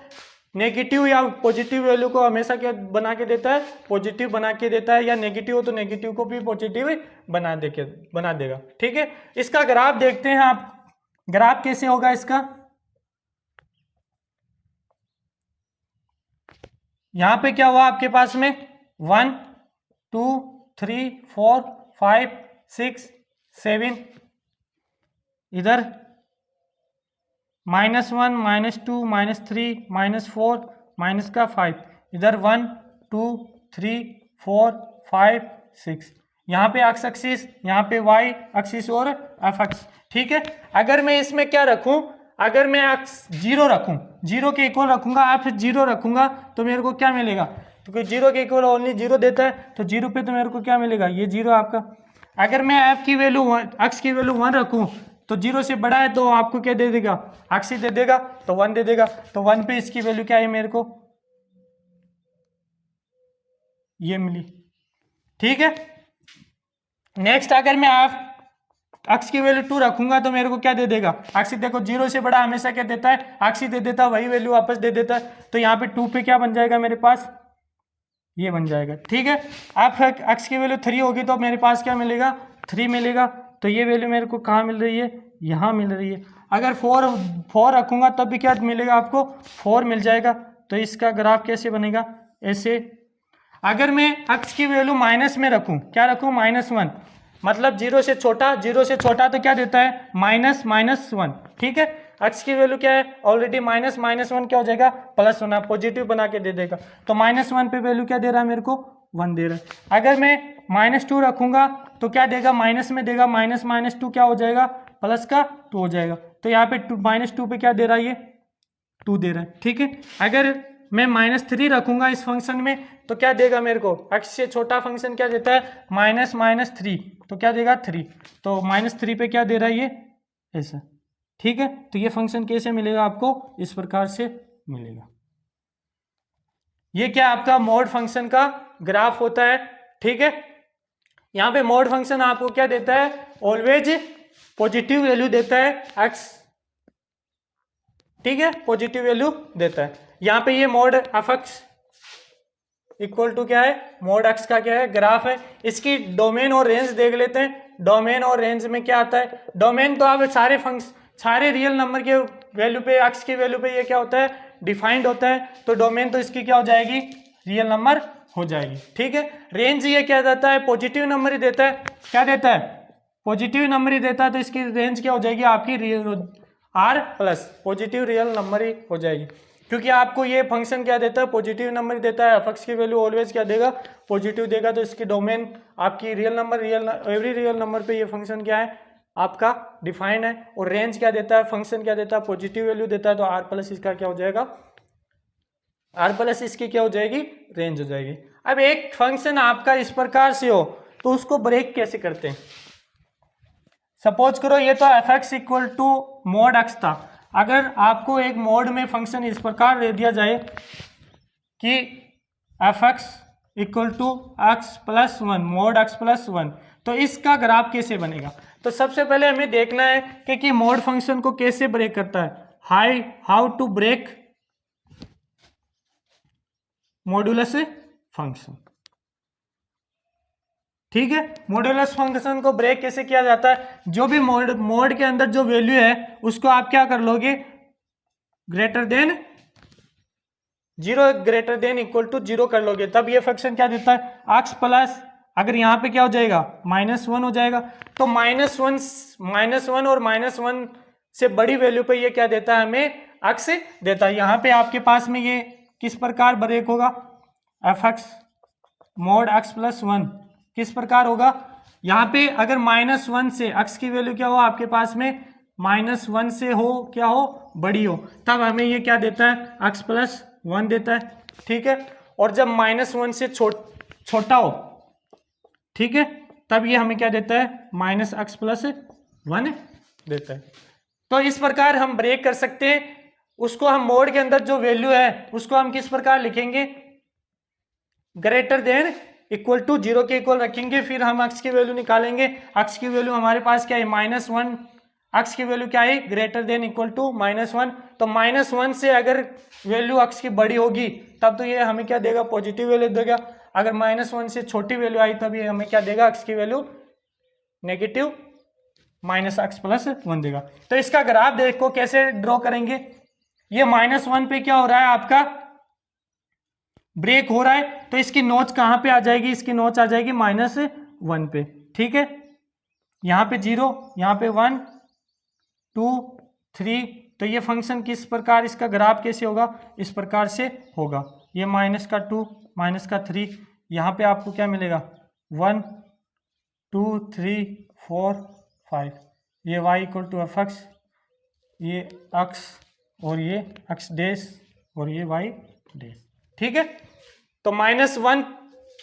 नेगेटिव या पॉजिटिव वैल्यू को हमेशा क्या बना के देता है, पॉजिटिव बना के देता है, या नेगेटिव हो तो नेगेटिव को भी पॉजिटिव बना देगा, ठीक है। इसका ग्राफ देखते हैं आप, ग्राफ कैसे होगा इसका। यहां पे क्या हुआ आपके पास में 1 2 3 4 5 6 7, इधर -1 -2 -3 -4 माइनस का 5, इधर 1 2 3 4 5 6, यहाँ पे एक्स एक्सिस, यहाँ पे वाई एक्सिस और एफ एक्स, ठीक है। अगर मैं इसमें क्या रखूं, अगर मैं एक्स 0 रखूं, 0 के इक्वल रखूंगा, एफ 0 रखूंगा तो मेरे को क्या मिलेगा, क्योंकि 0 के इक्वल ओनली 0 देता है, तो 0 पे तो मेरे को क्या मिलेगा, ये 0 आपका। अगर मैं एफ की वैल्यू एक्स की वैल्यू 1 रखूं तो 0 से बड़ा है तो आपको क्या दे देगा, एक्स ही दे देगा, तो 1 दे देगा, तो 1 पे इसकी वैल्यू क्या है मेरे को, ये मिली, ठीक है। नेक्स्ट अगर मैं एक्स की वैल्यू 2 रखूंगा तो मेरे को क्या दे देगा, एक्स, देखो 0 से बड़ा हमेशा क्या देता है, एक्स ही दे देता है, वही वैल्यू वापस दे देता है, तो यहाँ पे 2 पे क्या बन जाएगा मेरे पास, ये बन जाएगा, ठीक है। अब एक्स की वैल्यू 3 होगी तो मेरे पास क्या मिलेगा, 3 मिलेगा, तो ये वैल्यू मेरे को कहाँ मिल रही है, यहाँ मिल रही है। अगर 4 रखूंगा तब भी क्या मिलेगा आपको, 4 मिल जाएगा। तो इसका ग्राफ कैसे बनेगा, ऐसे। अगर मैं एक्स की वैल्यू माइनस में रखूं, क्या रखूं, -1, मतलब 0 से छोटा, 0 से छोटा तो क्या देता है, -1, ठीक है। एक्स की वैल्यू क्या है, ऑलरेडी -1 क्या हो जाएगा, +1, पॉजिटिव बना के दे देगा, तो -1 पे वैल्यू क्या दे रहा है मेरे को, 1 दे रहा है। अगर मैं -2 रखूंगा तो क्या देगा, माइनस में देगा, -2 क्या हो जाएगा, प्लस का 2 हो जाएगा, तो यहाँ पे -2 पे क्या दे रहा है, ये 2 दे रहा है, ठीक है। अगर मैं -3 रखूंगा इस फंक्शन में तो क्या देगा मेरे को, एक्स से छोटा फंक्शन क्या देता है, -3, तो क्या देगा 3, तो -3 पे क्या दे रहा है ये, ऐसा, ठीक है। तो ये फंक्शन कैसे मिलेगा आपको, इस प्रकार से मिलेगा। ये क्या आपका मॉड फंक्शन का ग्राफ होता है, ठीक है। यहाँ पे मॉड फंक्शन आपको क्या देता है, ऑलवेज पॉजिटिव वैल्यू देता है एक्स, ठीक है, पॉजिटिव वैल्यू देता है। यहाँ पे ये mod f x equal to क्या है, मॉड एक्स का क्या है, ग्राफ है। इसकी डोमेन और रेंज देख लेते हैं। डोमेन और रेंज में क्या आता है, डोमेन तो आप सारे रियल नंबर के वैल्यू पे, एक्स की वैल्यू पे ये क्या होता है, डिफाइंड होता है, तो डोमेन तो इसकी क्या हो जाएगी, रियल नंबर हो जाएगी, ठीक है। रेंज ये क्या देता है, पॉजिटिव नंबर ही देता है, क्या देता है, पॉजिटिव नंबर ही देता है, तो इसकी रेंज क्या हो जाएगी आपकी R plus positive real number ही हो जाएगी, क्योंकि आपको ये फंक्शन क्या देता है, पॉजिटिव नंबर देता है, एफ एक्स की वैल्यू ऑलवेज क्या देगा, पॉजिटिव देगा, तो इसकी डोमेन आपकी real number, every real number पे ये फंक्शन क्या है आपका डिफाइन है। और रेंज क्या देता है, फंक्शन क्या देता है, पॉजिटिव वैल्यू देता है, तो आर प्लस इसका क्या हो जाएगा, आर प्लस इसकी क्या हो जाएगी, रेंज हो जाएगी। अब एक फंक्शन आपका इस प्रकार से हो तो उसको ब्रेक कैसे करते हैं। सपोज करो ये तो f x equal to mod x था, अगर आपको एक मोड में फंक्शन इस प्रकार दे दिया जाए कि f x equal to x plus 1, mod x plus 1, तो इसका ग्राफ कैसे बनेगा। तो सबसे पहले हमें देखना है कि मोड फंक्शन को कैसे ब्रेक करता है, how to break modulus function, ठीक है। मॉड्यूलस फंक्शन को ब्रेक कैसे किया जाता है, जो भी मोड के अंदर जो वैल्यू है उसको आप क्या कर लोगे, greater than zero greater than equal to zero कर लोगे तब ये फंक्शन क्या देता है, एक्स प्लस, अगर यहाँ पे क्या हो जाएगा -1 हो जाएगा, तो -1 और -1 से बड़ी वैल्यू पे ये क्या देता है हमें, एक्स देता है। यहाँ पे आपके पास में ये किस प्रकार ब्रेक होगा, f x mod x plus 1 किस प्रकार होगा, यहाँ पे अगर -1 से एक्स की वैल्यू क्या हो आपके पास में, -1 से हो क्या हो बड़ी हो, तब हमें ये क्या देता है, एक्स प्लस 1 देता है, ठीक है। और जब -1 से छोटा हो, ठीक है, तब ये हमें क्या देता है, -x प्लस 1 देता है। तो इस प्रकार हम ब्रेक कर सकते हैं। उसको हम मोड के अंदर जो वैल्यू है उसको हम किस प्रकार लिखेंगे, greater than equal to zero के इक्वल रखेंगे, फिर हम x की वैल्यू निकालेंगे। x की वैल्यू हमारे पास क्या है, -1, x की वैल्यू क्या है, ग्रेटर देन इक्वल टू -1, तो -1 से अगर वैल्यू x की बड़ी होगी तब तो ये हमें क्या देगा, पॉजिटिव वैल्यू देगा। अगर -1 से छोटी वैल्यू आई तब ये हमें क्या देगा, x की वैल्यू नेगेटिव -x प्लस 1 देगा। तो इसका ग्राफ देखो कैसे ड्रॉ करेंगे, ये -1 पे क्या हो रहा है आपका, ब्रेक हो रहा है, तो इसकी नोच कहां पे आ जाएगी, इसकी नोच आ जाएगी -1 पे, ठीक है। यहाँ पे 0, यहाँ पे 1 2 3, तो ये फंक्शन किस प्रकार, इसका ग्राफ कैसे होगा, इस प्रकार से होगा, ये -2 -3, यहाँ पे आपको क्या मिलेगा 1 2 3 4 5, ये y equal to F x, ये x और ये x डैश और ये y डैश, ठीक है। तो -1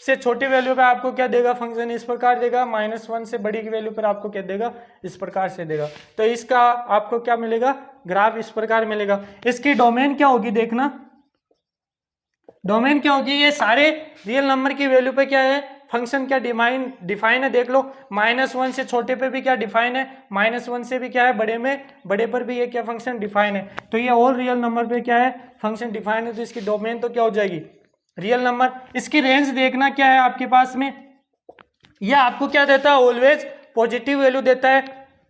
से छोटी वैल्यू पे आपको क्या देगा फंक्शन, इस प्रकार देगा, -1 से बड़ी की वैल्यू पर आपको क्या देगा, इस प्रकार से देगा। तो इसका आपको क्या मिलेगा, ग्राफ इस प्रकार मिलेगा। इसकी डोमेन क्या होगी देखना, डोमेन क्या होगी, ये सारे रियल नंबर की वैल्यू पे क्या है, फंक्शन क्या डिफाइन है, देख लो। -1 से छोटे पे भी क्या डिफाइन है, -1 से भी क्या है बड़े पर भी ये क्या फंक्शन डिफाइन है। तो ये ऑल रियल नंबर पे क्या है, फंक्शन डिफाइन है, तो इसकी डोमेन तो क्या हो जाएगी, रियल नंबर। इसकी रेंज देखना क्या है आपके पास में, यह आपको क्या देता है, ऑलवेज पॉजिटिव वैल्यू देता है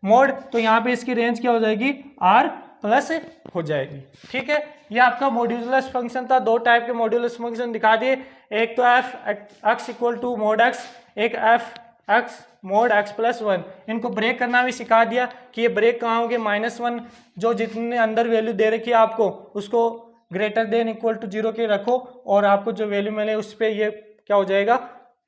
मोड, तो यहाँ पे इसकी रेंज क्या हो जाएगी, r प्लस हो जाएगी, ठीक है। ये आपका मॉड्यूलस फंक्शन था, दो टाइप के मॉड्यूलस फंक्शन दिखा दिए, एक तो f x equal to mod x, एक f x mod x plus 1। इनको ब्रेक करना भी सिखा दिया कि ये ब्रेक कहाँ होंगे, -1 जो जितने अंदर वैल्यू दे रखी है आपको उसको ग्रेटर देन इक्वल टू 0 के रखो, और आपको जो वैल्यू मिले उस पर ये क्या हो जाएगा,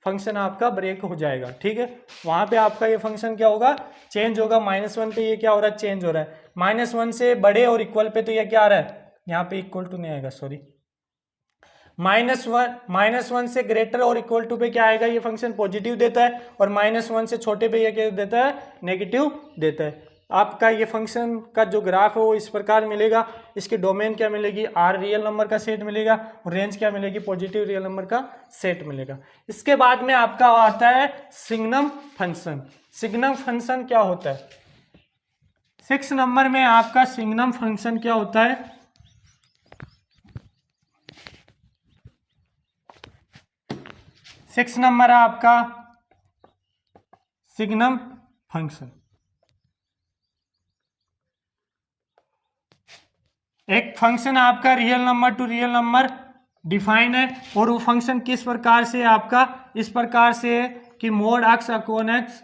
फंक्शन आपका ब्रेक हो जाएगा, ठीक है। वहां पे आपका ये फंक्शन क्या होगा, चेंज होगा। -1 पे ये क्या हो रहा है, चेंज हो रहा है। -1 से बड़े और इक्वल पे तो ये क्या आ रहा है, यहाँ पे इक्वल टू नहीं आएगा, सॉरी, -1 से ग्रेटर और इक्वल टू पे क्या आएगा, ये फंक्शन पॉजिटिव देता है, और -1 से छोटे पे ये क्या देता है, नेगेटिव देता है। आपका ये फंक्शन का जो ग्राफ है वो इस प्रकार मिलेगा। इसकी डोमेन क्या मिलेगी, r रियल नंबर का सेट मिलेगा, और रेंज क्या मिलेगी, पॉजिटिव रियल नंबर का सेट मिलेगा। इसके बाद में आपका आता है सिग्नम फंक्शन। सिग्नम फंक्शन क्या होता है, 6 नंबर में आपका सिग्नम फंक्शन क्या होता है, सिक्स नंबर है आपका सिग्नम फंक्शन। एक फंक्शन आपका real number to real number define है, और वो फंक्शन किस प्रकार से आपका, इस प्रकार से है कि mod x upon x,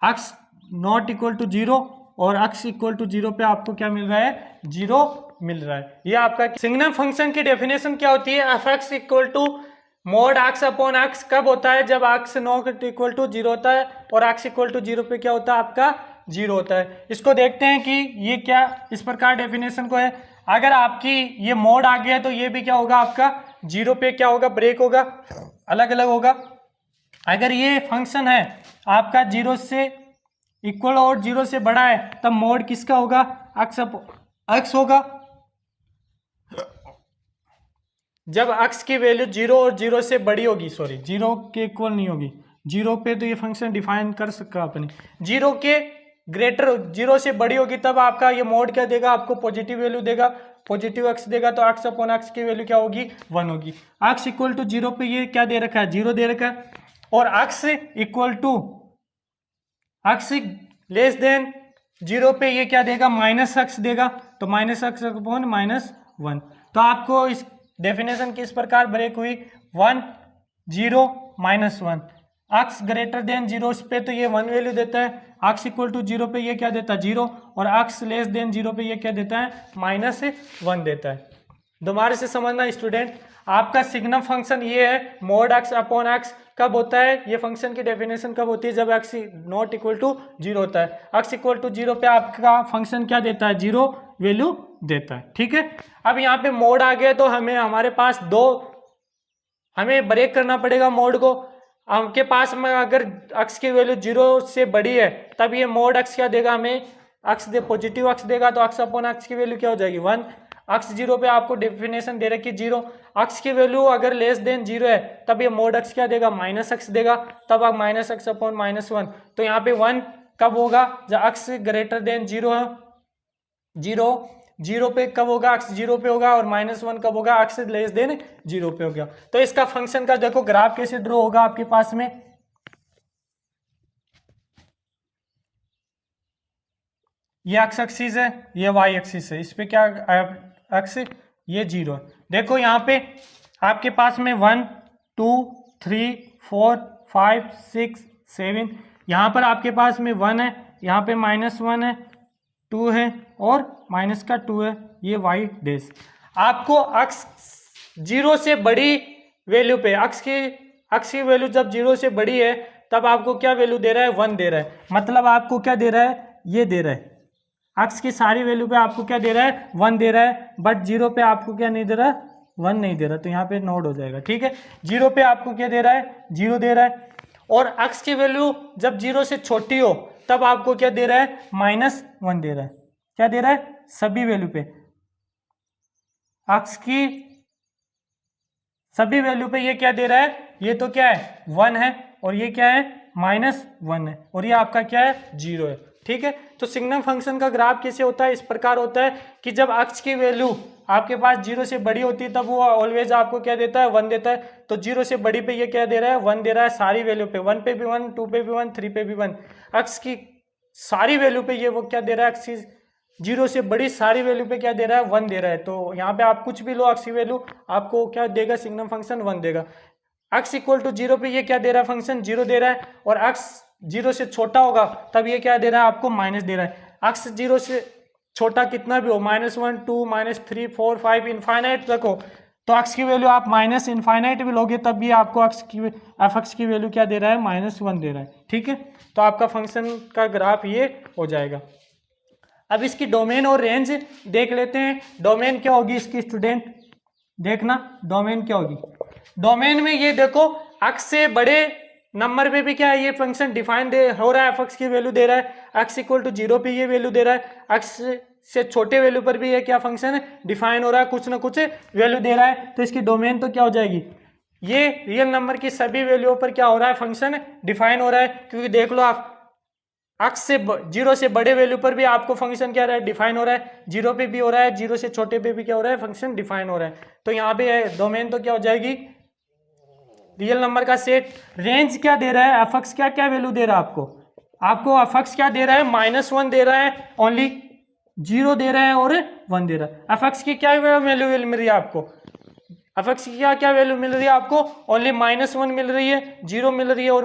x not equal to 0 और एक्स इक्वल टू 0 पे आपको क्या मिल रहा है, 0 मिल रहा है। ये आपका सिग्नम फंक्शन की डेफिनेशन क्या होती है, f x equal to mod x upon x कब होता है, जब एक्स नॉट इक्वल टू 0 होता है, और एक्स इक्वल टू 0 पे क्या होता है, आपका 0 होता है। इसको देखते हैं कि ये क्या इस प्रकार डेफिनेशन को है। अगर आपकी ये मोड आ गया तो ये भी क्या होगा, आपका 0 पे क्या होगा, ब्रेक होगा, अलग अलग होगा। अगर ये फंक्शन है आपका 0 से इक्वल और 0 से बड़ा है, तब मोड किसका होगा, एक्स होगा। जब x की वैल्यू 0 और 0 से बड़ी होगी, सॉरी 0 के इक्वल नहीं होगी, 0 पे तो ये फंक्शन डिफाइन कर सकता अपने, 0 के ग्रेटर 0 से बड़ी होगी तब आपका ये मोड क्या देगा, आपको पॉजिटिव वैल्यू देगा, पॉजिटिव x देगा, तो x अपॉन x की वैल्यू क्या होगी, 1 होगी। x इक्वल टू 0 पे ये क्या दे रखा है, 0 दे रखा है, और x equal to x less than 0 पे ये क्या देगा, -x देगा, तो -x अपॉन -1। तो आपको इस डेफिनेशन किस प्रकार ब्रेक हुई, 1 0 -1, x ग्रेटर देन 0 पे तो ये 1 वैल्यू देता है, x इक्वल टू 0 पे ये क्या देता है 0, और x लेस देन 0 पे ये क्या देता है -1 देता है। दोबारा से समझना स्टूडेंट, आपका सिग्नम फंक्शन ये है मोड x अपॉन x कब होता है, ये फंक्शन की डेफिनेशन कब होती है, जब x नॉट इक्वल टू 0 होता है। x इक्वल टू 0 पे आपका फंक्शन क्या देता है 0 वैल्यू देता है, ठीक है। अब यहाँ पे मोड आ गया तो हमारे पास हमें ब्रेक करना पड़ेगा मोड को। आपके पास में अगर x की वैल्यू 0 से बड़ी है तब ये मोड x क्या देगा, हमें पॉजिटिव x देगा, तो x अपॉन x की वैल्यू क्या हो जाएगी 1। x 0 पे आपको डेफिनेशन दे रखी 0, x की वैल्यू अगर लेस देन 0 है तब ये मोड x क्या देगा -x देगा, तब आप -x अपॉन -1, तो यहाँ पे 1 कब होगा जब x ग्रेटर देन 0 है, 0 पे कब होगा, x 0 पे होगा, और -1 कब होगा, x लेस देन 0 पे हो गया। तो इसका फंक्शन का देखो ग्राफ कैसे ड्रॉ होगा आपके पास में, ये x एक्सिस है, ये y एक्सिस है, इस पे क्या x ये 0 है। देखो यहाँ पे आपके पास में 1 2 3 4 5 6 7, यहाँ पर आपके पास में 1 है, यहाँ पे -1 है, 2 है और -2 है, ये y डेस। आपको x 0 से बड़ी वैल्यू पे x की वैल्यू जब 0 से बड़ी है तब आपको क्या वैल्यू दे रहा है 1 दे रहा है, मतलब आपको क्या दे रहा है, ये दे रहा है x की सारी वैल्यू पे आपको क्या दे रहा है 1 दे रहा है, बट 0 पे आपको क्या नहीं दे रहा, 1 नहीं दे रहा, तो यहाँ पे नोड हो जाएगा, ठीक है। 0 पे आपको क्या दे रहा है 0 दे रहा है, और x की वैल्यू जब 0 से छोटी हो तब आपको क्या दे रहा है -1 दे रहा है, क्या दे रहा है सभी वैल्यू पे, x की सभी वैल्यू पे ये क्या दे रहा है, ये तो क्या है 1 है, और ये क्या है -1 है, और ये आपका क्या है 0 है, ठीक है। तो सिग्नम फंक्शन का ग्राफ कैसे होता है, इस प्रकार होता है कि जब x की वैल्यू आपके पास 0 से बड़ी होती है तब वो ऑलवेज आपको क्या देता है 1 देता है, तो 0 से बड़ी पे ये क्या दे रहा है 1 दे रहा है सारी वैल्यू पे, 1 पे भी 1, 2 पे भी 1, 3 पे भी 1, x की सारी वैल्यू पे ये वो क्या दे रहा है, x की 0 से बड़ी सारी वैल्यू पे क्या दे रहा है 1 दे रहा है। तो यहाँ पे आप कुछ भी लो x की वैल्यू आपको क्या देगा, सिग्नम फंक्शन 1 देगा। x इक्वल टू 0 पे ये क्या दे रहा है फंक्शन 0 दे रहा है, और x 0 से छोटा होगा तब ये क्या दे रहा है आपको माइनस दे रहा है। x 0 से छोटा कितना भी हो -1 2 -3 4 5 इनफाइनाइट तक हो, तो x की वैल्यू आप माइनस इनफाइनाइट भी लोगे तब भी आपको f(x) की वैल्यू क्या दे रहा है -1 दे रहा है, ठीक है। तो आपका फंक्शन का ग्राफ ये हो जाएगा। अब इसकी डोमेन और रेंज देख लेते हैं। डोमेन क्या होगी इसकी स्टूडेंट, देखना डोमेन क्या होगी। डोमेन में ये देखो x से बड़े नंबर पे भी क्या है ये फंक्शन डिफाइन हो रहा है, f(x) की वैल्यू दे रहा है, x इक्वल टू 0 पे ये वैल्यू दे रहा है, x से छोटे वैल्यू पर भी ये क्या फंक्शन है डिफाइन हो रहा है, कुछ ना कुछ वैल्यू दे रहा है, तो इसकी डोमेन तो क्या हो जाएगी, ये रियल नंबर की सभी वैल्यूओं पर क्या हो रहा है फंक्शन डिफाइन हो रहा है। क्योंकि देख लो आप x से 0 से बड़े वैल्यू पर भी आपको फंक्शन क्या रहा है डिफाइन हो रहा है, 0 पे भी हो रहा है, 0 से छोटे पे भी क्या हो रहा है फंक्शन डिफाइन हो रहा है। तो यहाँ पे डोमेन तो क्या हो जाएगी रियल नंबर का सेट। रेंज क्या दे रहा है, f(x) क्या क्या वैल्यू दे रहा है आपको f(x) क्या दे रहा है -1 दे रहा है, ओनली 0 दे रहा है और 1 दे रहा है। f(x) की क्या वैल्यू मिल रही है आपको, f(x) की क्या वैल्यू मिल रही है आपको, ओनली -1 मिल रही है, 0 मिल रही है और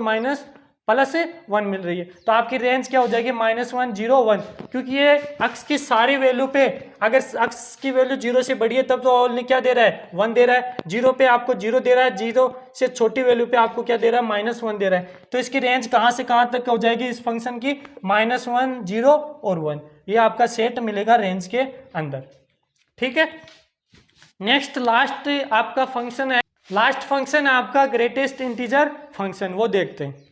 +1 मिल रही है। तो आपकी रेंज क्या हो जाएगी -1 0 1, क्योंकि ये x की सारी वैल्यू पे अगर x की वैल्यू 0 से बड़ी है तब तो ओनली क्या दे रहा है 1 दे रहा है, 0 पे आपको 0 दे रहा है, 0 से छोटी वैल्यू पे आपको क्या दे रहा है -1 दे रहा है। तो इसकी रेंज कहाँ से कहाँ तक हो जाएगी इस फंक्शन की -1 0 और 1, ये आपका सेट मिलेगा रेंज के अंदर, ठीक है। नेक्स्ट लास्ट आपका फंक्शन है, लास्ट फंक्शन है आपका ग्रेटेस्ट इंटीजर फंक्शन, वो देखते हैं।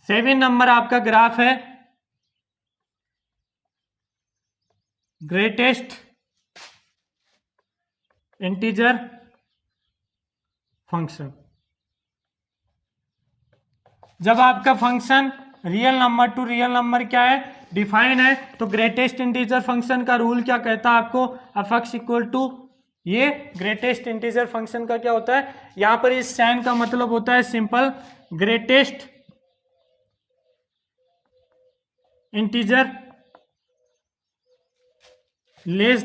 सेवन नंबर आपका ग्राफ है ग्रेटेस्ट इंटीजर फंक्शन। जब आपका function real number to real number क्या है डिफाइन है, तो ग्रेटेस्ट इंटीजर फंक्शन का रूल क्या कहता है आपको f(x) इक्वल टू ये ग्रेटेस्ट इंटीजर फंक्शन का क्या होता है, यहां पर इस साइन का मतलब होता है simple greatest integer less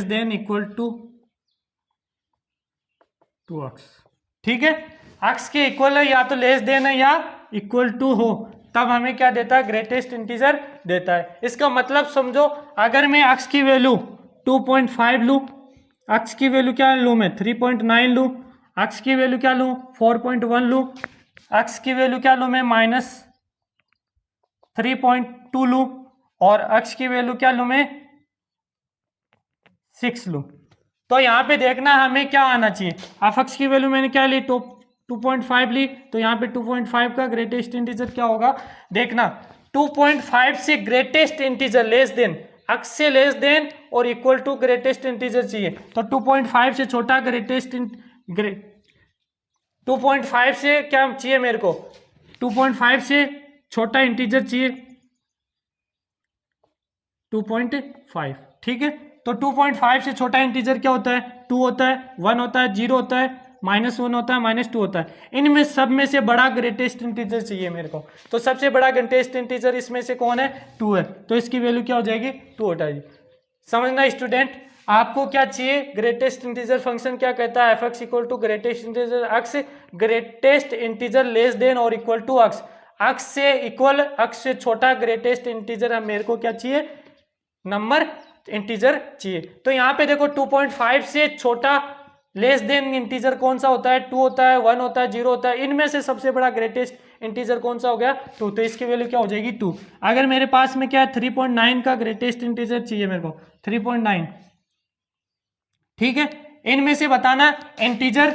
than equal to x. ठीक है, अक्स के इक्वल है, या तो लेस देन है या इक्वल टू हो, तब हमें क्या देता है, ग्रेटेस्ट इंटीजर देता है। इसका मतलब समझो, अगर मैं अक्स की वैल्यू 2.5 लूं, अक्स की वैल्यू क्या लूं मैं 3.9 लूं, अक्स की वैल्यू क्या लूं 4.1 लूं, अक्स की वैल्यू क्या लूं मैं -3.2 लूं, और अक्स की वैल्यू क्या लूं मैं 6 लूं, तो यहां पे देखना हमें क्या आना चाहिए। एफ एक्स की वैल्यू मैंने क्या ली, 2.5 ली, तो यहाँ पे 2.5 का ग्रेटेस्ट इंटीजर क्या होगा, देखना 2.5 से ग्रेटेस्ट इंटीजर लेस देन, अक्स से लेस देन और इक्वल टू ग्रेटेस्ट इंटीजर चाहिए, तो 2.5 से छोटा 2.5 से क्या चाहिए मेरे को, 2.5 से छोटा इंटीजर चाहिए 2.5। ठीक है, तो 2.5 से छोटा इंटीजर क्या होता है, 2 होता है, 1 होता है, 0 होता है, -1 होता है, -2 होता है। इनमें सब में से बड़ा ग्रेटेस्ट इंटीजर चाहिए मेरे को, तो सबसे बड़ा ग्रेटेस्ट इंटीजर इसमें से कौन है, 2 है, तो इसकी वैल्यू क्या हो जाएगी 2 हो जाएगी। समझना स्टूडेंट, आपको क्या चाहिए, ग्रेटेस्ट इंटीजर फंक्शन क्या कहता है, f x equal to greatest integer x, greatest integer less than और इक्वल टू अक्स, अक्स से इक्वल, अक्स से छोटा ग्रेटेस्ट इंटीजर मेरे को क्या चाहिए, नंबर इंटीजर चाहिए। तो यहाँ पे देखो 2.5 से छोटा लेस देन इंटीजर कौन सा होता है, 2 होता है, 1 होता है, 0 होता है, इनमें से सबसे बड़ा ग्रेटेस्ट इंटीजर कौन सा हो गया 2, तो इसकी वैल्यू क्या हो जाएगी 2। अगर मेरे पास में क्या है 3.9 का ग्रेटेस्ट इंटीजर चाहिए मेरे को 3.9, ठीक है, इनमें से बताना इंटीजर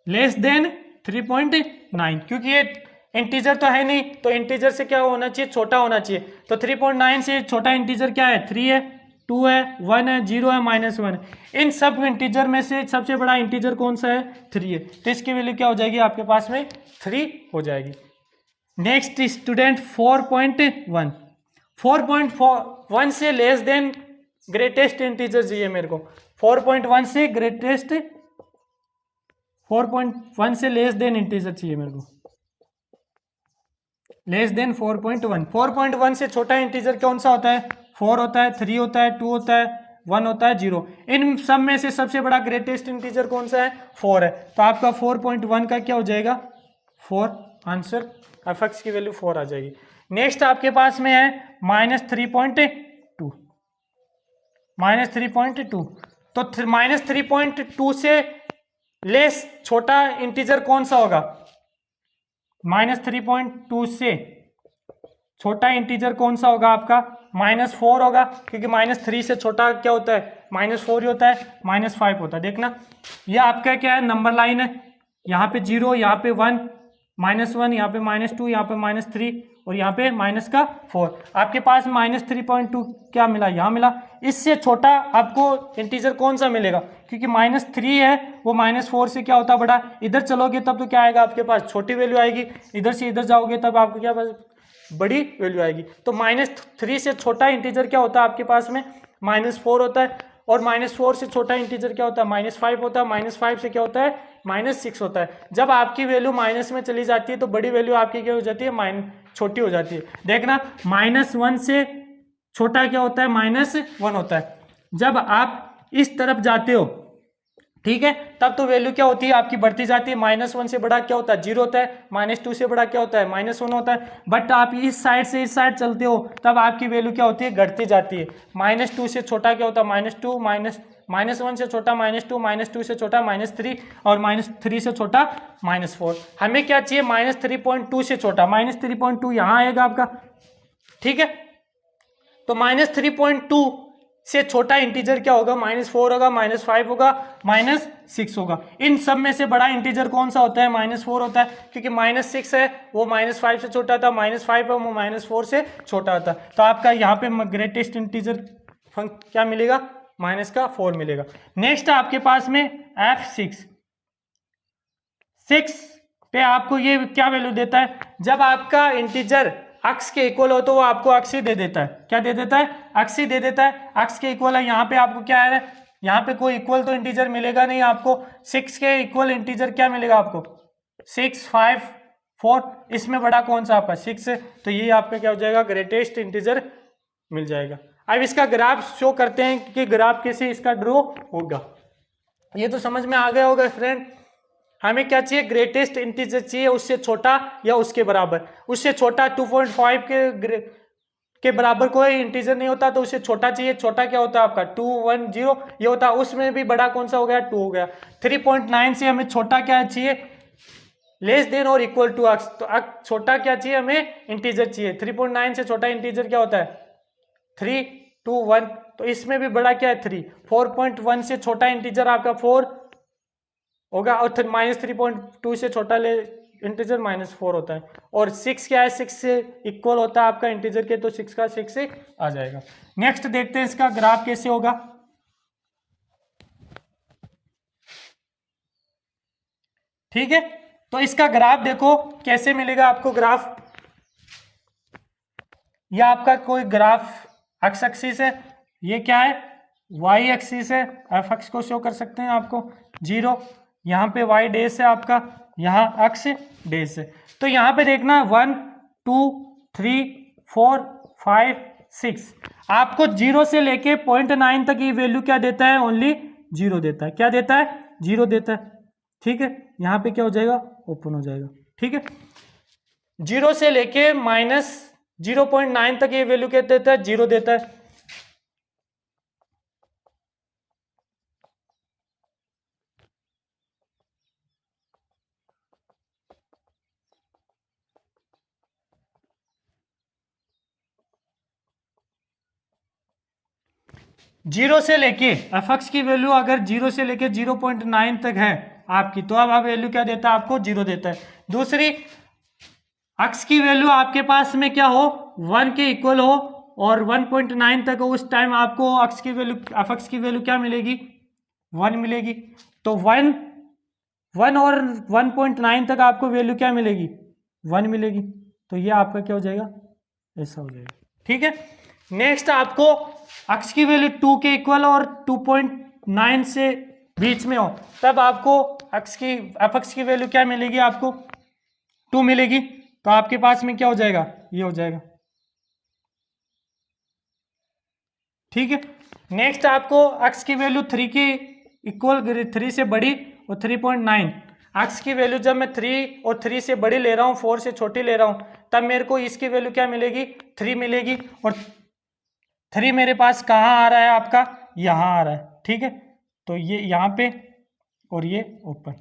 लेस देन 3.9, क्योंकि ये इंटीजर तो है नहीं, तो इंटीजर से क्या होना चाहिए, छोटा होना चाहिए, तो 3.9 से छोटा इंटीजर क्या है, 3 है, 2 है, 1 है, 0 है, -1 है। इन सब इंटीजर में से सबसे बड़ा इंटीजर कौन सा है, 3 है, तो इसकी वैल्यू क्या हो जाएगी आपके पास में 3 हो जाएगी। नेक्स्ट स्टूडेंट 4.1, 4.1 से लेस देन ग्रेटेस्ट इंटीजर चाहिए मेरे को, 4.1 से ग्रेटेस्ट, 4.1 से लेस देन इंटीजर चाहिए मेरे को, लेस देन 4.1, 4.1 से छोटा इंटीजर कौन सा होता है, 4 होता है, 3 होता है, 2 होता है, 1 होता है, 0। इन सब में से सबसे बड़ा ग्रेटेस्ट इंटीजर कौन सा है, 4 है, तो आपका 4.1 का क्या हो जाएगा 4, आंसर एफ एक्स की वैल्यू 4 आ जाएगी। नेक्स्ट आपके पास में है -3.2, -3.2, तो -3.2 से लेस छोटा इंटीजर कौन सा होगा, -3.2 से छोटा इंटीजर कौन सा होगा आपका, -4 होगा, क्योंकि -3 से छोटा क्या होता है, -4 ही होता है, -5 होता है। देखना ये आपका क्या है, नंबर लाइन है, यहाँ पे 0, यहाँ पे 1, -1, यहाँ पे -2, यहाँ पे -3 और यहाँ पे -4, आपके पास -3.2 क्या मिला, यहाँ मिला। इससे छोटा आपको इंटीजर कौन सा मिलेगा, क्योंकि -3 है वो -4 से क्या होता है बड़ा, इधर चलोगे तब तो क्या आएगा आपके पास, छोटी वैल्यू आएगी, इधर से इधर जाओगे तब आपको क्या बड़ी वैल्यू आएगी। तो -3 से छोटा इंटीजर क्या होता है आपके पास में, -4 होता है, और -4 से छोटा इंटीजर क्या होता है, -5 होता है, -5 से क्या होता है, -6 होता है। जब आपकी वैल्यू माइनस में चली जाती है तो बड़ी वैल्यू आपकी क्या हो जाती है, छोटी हो जाती है। देखना -1 से छोटा क्या होता है, -1 होता है। जब आप इस तरफ जाते हो, ठीक है, तब तो वैल्यू क्या होती है आपकी बढ़ती जाती है, -1 से बड़ा क्या होता है 0 होता है, -2 से बड़ा क्या होता है -1 होता है। बट आप इस साइड से इस साइड चलते हो तब आपकी वैल्यू क्या होती है, घटती जाती है। -2 से छोटा क्या होता है, -2, -1 से छोटा -2, -2 से छोटा -3 और -3 से छोटा -4। हमें क्या चाहिए, -3.2 से छोटा, -3.2 यहाँ आएगा आपका, ठीक है। तो -3.2 से छोटा इंटीजर क्या होगा, -4 होगा, -5 होगा, -6 होगा। इन सब में से बड़ा इंटीजर कौन सा होता है, -4 होता है, क्योंकि -6 है वो -5 से छोटा था, -5 है वो -4 से छोटा था। तो आपका यहाँ पे ग्रेटेस्ट इंटीजर क्या मिलेगा, -4 मिलेगा। नेक्स्ट आपके पास में F6 पे आपको ये क्या वैल्यू देता है, जब आपका इंटीजर अक्स के इक्वल हो तो वो आपको अक्स ही दे देता है। क्या दे देता है? अक्स ही दे देता है। अक्स के इक्वल है, यहाँ पे आपको क्या है, यहाँ पे कोई इक्वल तो इंटीजर मिलेगा नहीं आपको। 6 के इक्वल इंटीजर क्या मिलेगा आपको? 6, 5, 4। इसमें बड़ा कौन सा आपका? 6 है, तो ये आपका क्या हो जाएगा? ग्रेटेस्ट इंटीजर मिल जाएगा। अब इसका ग्राफ शो करते हैं कि ग्राफ कैसे इसका ड्रॉ होगा। ये तो समझ में आ गया होगा फ्रेंड। हमें क्या चाहिए? ग्रेटेस्ट इंटीजर चाहिए, उससे छोटा या उसके बराबर। उससे छोटा 2.5 के बराबर कोई इंटीजर नहीं होता, तो उससे छोटा चाहिए। छोटा क्या होता है आपका? 210 ये होता है। उसमें भी बड़ा कौन सा हो गया? 2 हो गया। 3.9 से हमें छोटा क्या चाहिए? लेस देन और इक्वल टू अक्स। तो छोटा क्या चाहिए हमें? इंटीजर चाहिए। 3.9 से छोटा इंटीजर क्या होता है? 3, 2, 1। तो इसमें भी बड़ा क्या है? 3। 4.1 से छोटा इंटीजर आपका 4 होगा, और -3.2 से छोटा इंटीजर -4 होता है। और 6 क्या है? 6 से इक्वल होता है आपका इंटीजर के, तो 6 का 6 से आ जाएगा। नेक्स्ट देखते हैं इसका ग्राफ कैसे होगा। ठीक है, तो इसका ग्राफ देखो कैसे मिलेगा आपको। ग्राफ या आपका कोई ग्राफ एक्स एक्सिस है, ये क्या है? वाई एक्सिस है। एफ एक्स को शो कर सकते हैं आपको 0, यहाँ पे वाई डेस है आपका, यहाँ अक्स डेस है। तो यहाँ पे देखना 1, 2, 3, 4, 5, 6। आपको 0 से लेके 0.9 तक ये वैल्यू क्या देता है? ओनली 0 देता है। क्या देता है? 0 देता है। ठीक है, यहाँ पे क्या हो जाएगा? ओपन हो जाएगा। ठीक है, 0 से लेके -0.9 तक ये वैल्यू क्या देता है? 0 देता है। जीरो से लेके एफ एक्स की वैल्यू अगर 0 से लेके 0.9 तक है आपकी, तो अब वैल्यू क्या देता है आपको? 0 देता है। दूसरी, एक्स की वैल्यू आपके पास में क्या हो? 1 के इक्वल हो और 1.9 तक हो, उस टाइम आपको एक्स की वैल्यू, एफ एक्स की वैल्यू क्या मिलेगी? 1 मिलेगी। तो 1 और 1.9 तक आपको वैल्यू क्या मिलेगी? 1 मिलेगी। तो ये आपका क्या हो जाएगा? ऐसा हो जाएगा। ठीक है, नेक्स्ट आपको एक्स की वैल्यू 2 के इक्वल और 2.9 से बीच में हो, तब आपको एफ एक्स की वैल्यू क्या मिलेगी? आपको 2 मिलेगी। तो आपके पास में क्या हो जाएगा? ये हो जाएगा। ठीक है, नेक्स्ट आपको एक्स की वैल्यू 3 के इक्वल, 3 से बड़ी और 3.9। एक्स की वैल्यू जब मैं 3 और 3 से बड़ी ले रहा हूँ, 4 से छोटी ले रहा हूँ, तब मेरे को इसकी वैल्यू क्या मिलेगी? 3 मिलेगी। और 3 मेरे पास कहाँ आ रहा है आपका? यहाँ आ रहा है। ठीक है, तो ये यहाँ पे और ये ऊपर।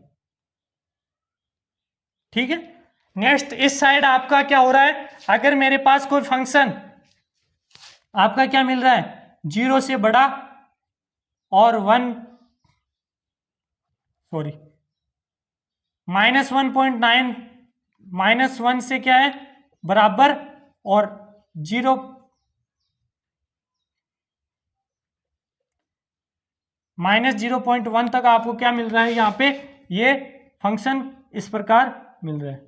ठीक है, नेक्स्ट इस साइड आपका क्या हो रहा है? अगर मेरे पास कोई फंक्शन आपका क्या मिल रहा है? 0 से बड़ा और -1.9, -1 से क्या है? बराबर, और 0 -0.1 तक आपको क्या मिल रहा है? यहाँ पे ये फंक्शन इस प्रकार मिल रहा है,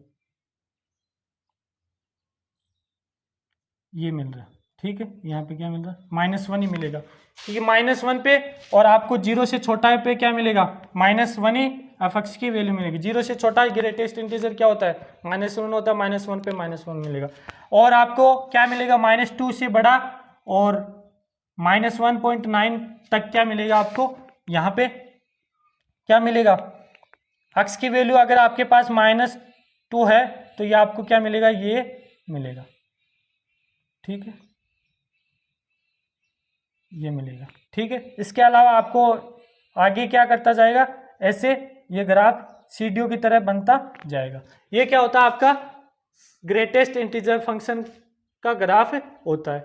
ये मिल रहा है। ठीक है, यहाँ पे क्या मिल रहा है? -1 ही मिलेगा, क्योंकि -1 पे और आपको 0 से छोटा पे क्या मिलेगा? -1 ही एफ एक्स की वैल्यू मिलेगी। 0 से छोटा ग्रेटेस्ट इंटीजर क्या होता है? -1 होता है। -1 पे -1 मिलेगा। और आपको क्या मिलेगा? -2 से बड़ा और -1.9 तक क्या मिलेगा आपको? यहाँ पे क्या मिलेगा? एक्स की वैल्यू अगर आपके पास -2 है, तो ये आपको क्या मिलेगा? ये मिलेगा। ठीक है, ये मिलेगा। ठीक है, इसके अलावा आपको आगे क्या करता जाएगा? ऐसे ये ग्राफ सीडीओ की तरह बनता जाएगा। ये क्या होता है? आपका ग्रेटेस्ट इंटीजर फंक्शन का ग्राफ होता है।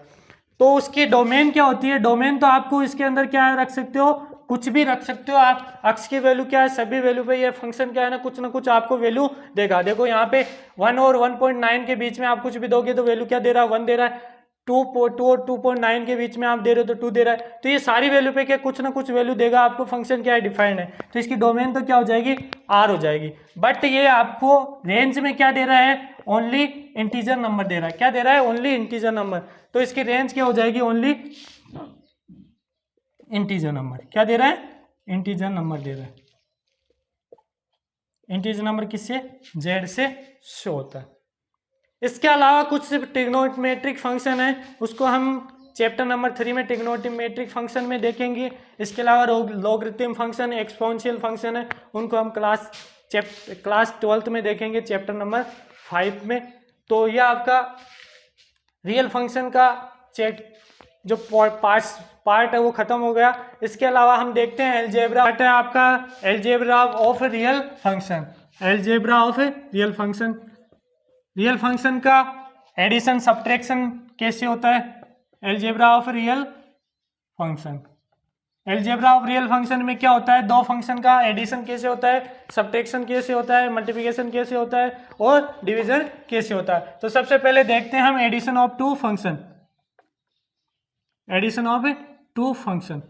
तो उसकी डोमेन क्या होती है? डोमेन तो आपको इसके अंदर क्या रख सकते हो? कुछ भी रख सकते हो आप। एक्स की वैल्यू क्या है? सभी वैल्यू पे ये फंक्शन क्या है ना कुछ आपको वैल्यू देगा। देखो यहाँ पे 1 और 1.9 के बीच में आप कुछ भी दोगे तो वैल्यू क्या दे रहा है? 1 दे रहा है। 2 और 2.9 के बीच में आप दे रहे हो तो 2 दे रहा है। तो ये सारी वैल्यू पे क्या कुछ ना कुछ वैल्यू देगा आपको। फंक्शन क्या है? डिफाइंड है। तो इसकी डोमेन तो क्या हो जाएगी? आर हो जाएगी। बट ये आपको रेंज में क्या दे रहा है? ओनली इंटीजर नंबर दे रहा है। क्या दे रहा है? Only integer number. तो इसकी रेंज क्या हो जाएगी? Only integer number. क्या दे रहा है? इंटीजर नंबर दे रहा है। इंटीजर नंबर किससे? जेड से शो होता है। इसके अलावा कुछ ट्रिग्नोमेट्रिक फंक्शन है, उसको हम चैप्टर नंबर 3 में ट्रिग्नोमेट्रिक फंक्शन में देखेंगे। इसके अलावा लॉगरिथम फंक्शन, एक्सपोनेंशियल फंक्शन है, उनको हम क्लास 12th में देखेंगे, चैप्टर नंबर 5 में। तो यह आपका रियल फंक्शन का जो पार्ट है वो खत्म हो गया। इसके अलावा हम देखते हैं अलजेब्रा पार्ट है आपका, algebra of real function. Algebra of real function, real function का एडिशन सब्ट्रैक्शन कैसे होता है? Algebra of real function, algebra of real function में क्या होता है? दो फंक्शन का एडिशन कैसे होता है, सब्ट्रैक्शन कैसे होता है, मल्टीप्लिकेशन कैसे होता है और डिवीजन कैसे होता है। तो सबसे पहले देखते हैं हम addition of two function. Addition of two function,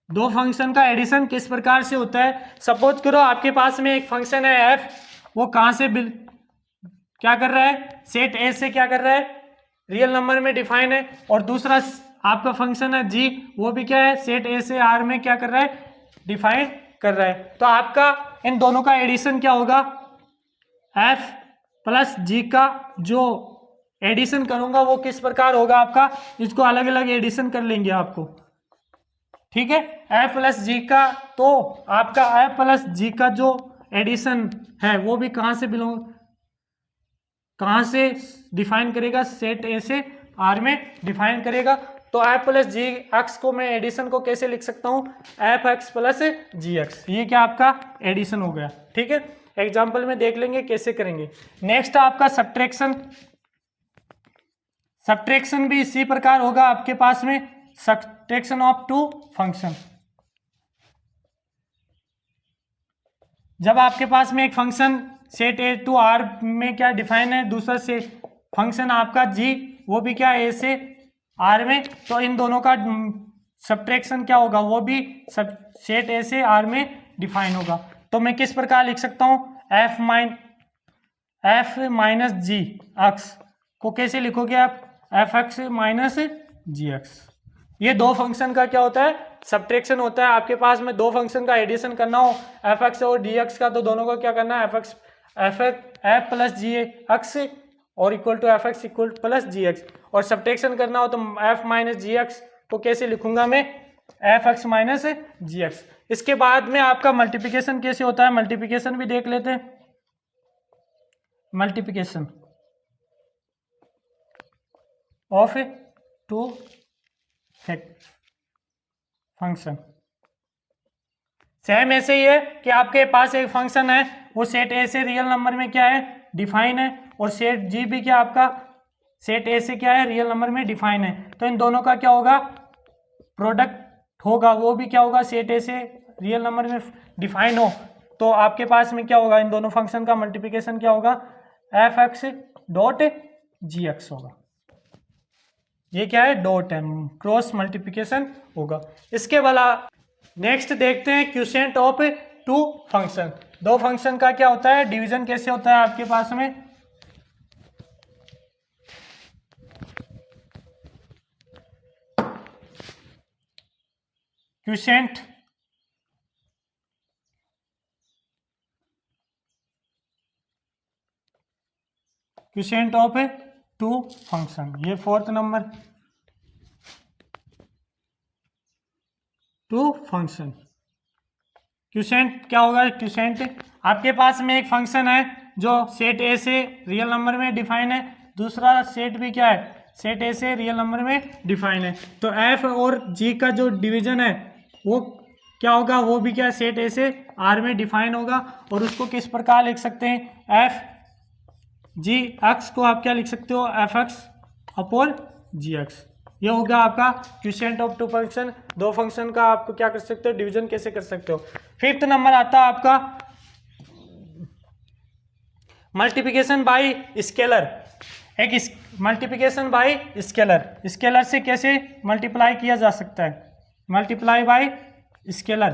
दो फंक्शन का एडिशन किस प्रकार से होता है? सपोज करो आपके पास में एक फंक्शन है एफ, वो कहां से क्या कर रहा है? सेट ए से क्या कर रहा है? रियल नंबर में डिफाइन है। और दूसरा आपका फंक्शन है जी, वो भी क्या है? सेट ए से आर में क्या कर रहा है? डिफाइन कर रहा है। तो आपका इन दोनों का एडिशन क्या होगा? एफ प्लस जी का जो एडिशन करूंगा वो किस प्रकार होगा आपका? इसको अलग अलग एडिशन कर लेंगे आपको, ठीक है। एफ प्लस जी का, तो आपका एफ प्लस जी का जो एडिशन है वो भी कहां से डिफाइन करेगा? सेट ए से आर में डिफाइन करेगा। तो एफ प्लस जी एक्स को मैं एडिशन को कैसे लिख सकता हूं? F X plus G x. ये क्या आपका एडिशन हो गया, ठीक है। एग्जाम्पल में देख लेंगे कैसे करेंगे। नेक्स्ट आपका सब्ट्रैक्शन। सब्ट्रैक्शन भी इसी प्रकार होगा आपके पास में, सब्ट्रैक्शन ऑफ टू फंक्शन। जब आपके पास में एक function set A to R में क्या डिफाइन है, दूसरा से फंक्शन आपका जी वो भी क्या ए से आर में, तो इन दोनों का सब्ट्रैक्शन क्या होगा? वो भी सेट ए से आर में डिफाइन होगा। तो मैं किस प्रकार लिख सकता हूं? एफ माइनस जी एक्स को कैसे लिखोगे आप? एफ एक्स माइनस जी एक्स। ये दो फंक्शन का क्या होता है? सब्ट्रैक्शन होता है। आपके पास में दो फंक्शन का एडिशन करना हो एफ एक्स और डी एक्स का, तो दोनों को क्या करना है? एफ प्लस जी एक्स और equal to F x equal plus G X. और सब्ट्रैक्शन करना हो तो एफ माइनस जी एक्स को कैसे लिखूंगा मैं? एफ एक्स माइनस जी एक्स। इसके बाद में आपका मल्टीप्लिकेशन कैसे होता है? मल्टीप्लिकेशन भी देख लेते हैं। Multiplication of two function same ऐसे ही है कि आपके पास एक फंक्शन है, वो सेट ए से रियल नंबर में क्या है? डिफाइन है। और सेट जी भी क्या आपका सेट ए से क्या है? रियल नंबर में डिफाइन है। तो इन दोनों का क्या होगा? प्रोडक्ट होगा, वो भी क्या होगा? सेट ए से रियल नंबर में डिफाइन हो तो आपके पास में क्या होगा? इन दोनों फंक्शन का मल्टीप्लिकेशन क्या होगा? एफ एक्स डॉट जी एक्स होगा। ये क्या है? डॉट है, क्रॉस मल्टीप्लिकेशन होगा। इसके वाला नेक्स्ट देखते हैं क्वोशिएंट ऑफ टू फंक्शन। दो फंक्शन का क्या होता है? डिवीजन कैसे होता है आपके पास में? क्वोशिएंट ऑफ टू फंक्शन, ये 4th number. To function quotient क्या होगा? क्वोशिएंट आपके पास में एक फंक्शन है जो सेट ए से रियल नंबर में डिफाइन है, दूसरा सेट भी क्या है? सेट ए से रियल नंबर में डिफाइन है। तो एफ और जी का जो डिवीजन है वो क्या होगा? वो भी क्या? सेट ए से आर में डिफाइन होगा। और उसको किस प्रकार लिख सकते हैं? एफ जी एक्स को आप क्या लिख सकते हो? एफ एक्स अपॉन जी एक्स। ये हो गया आपका क्वोशिएंट ऑफ टू फंक्शन। दो फंक्शन का आपको क्या कर सकते हो? डिवीजन कैसे कर सकते हो। 5th नंबर आता है आपका मल्टीप्लिकेशन बाय स्केलर। एक मल्टीप्लिकेशन बाय स्केलर, स्केलर से कैसे मल्टीप्लाई किया जा सकता है? Multiply by scalar.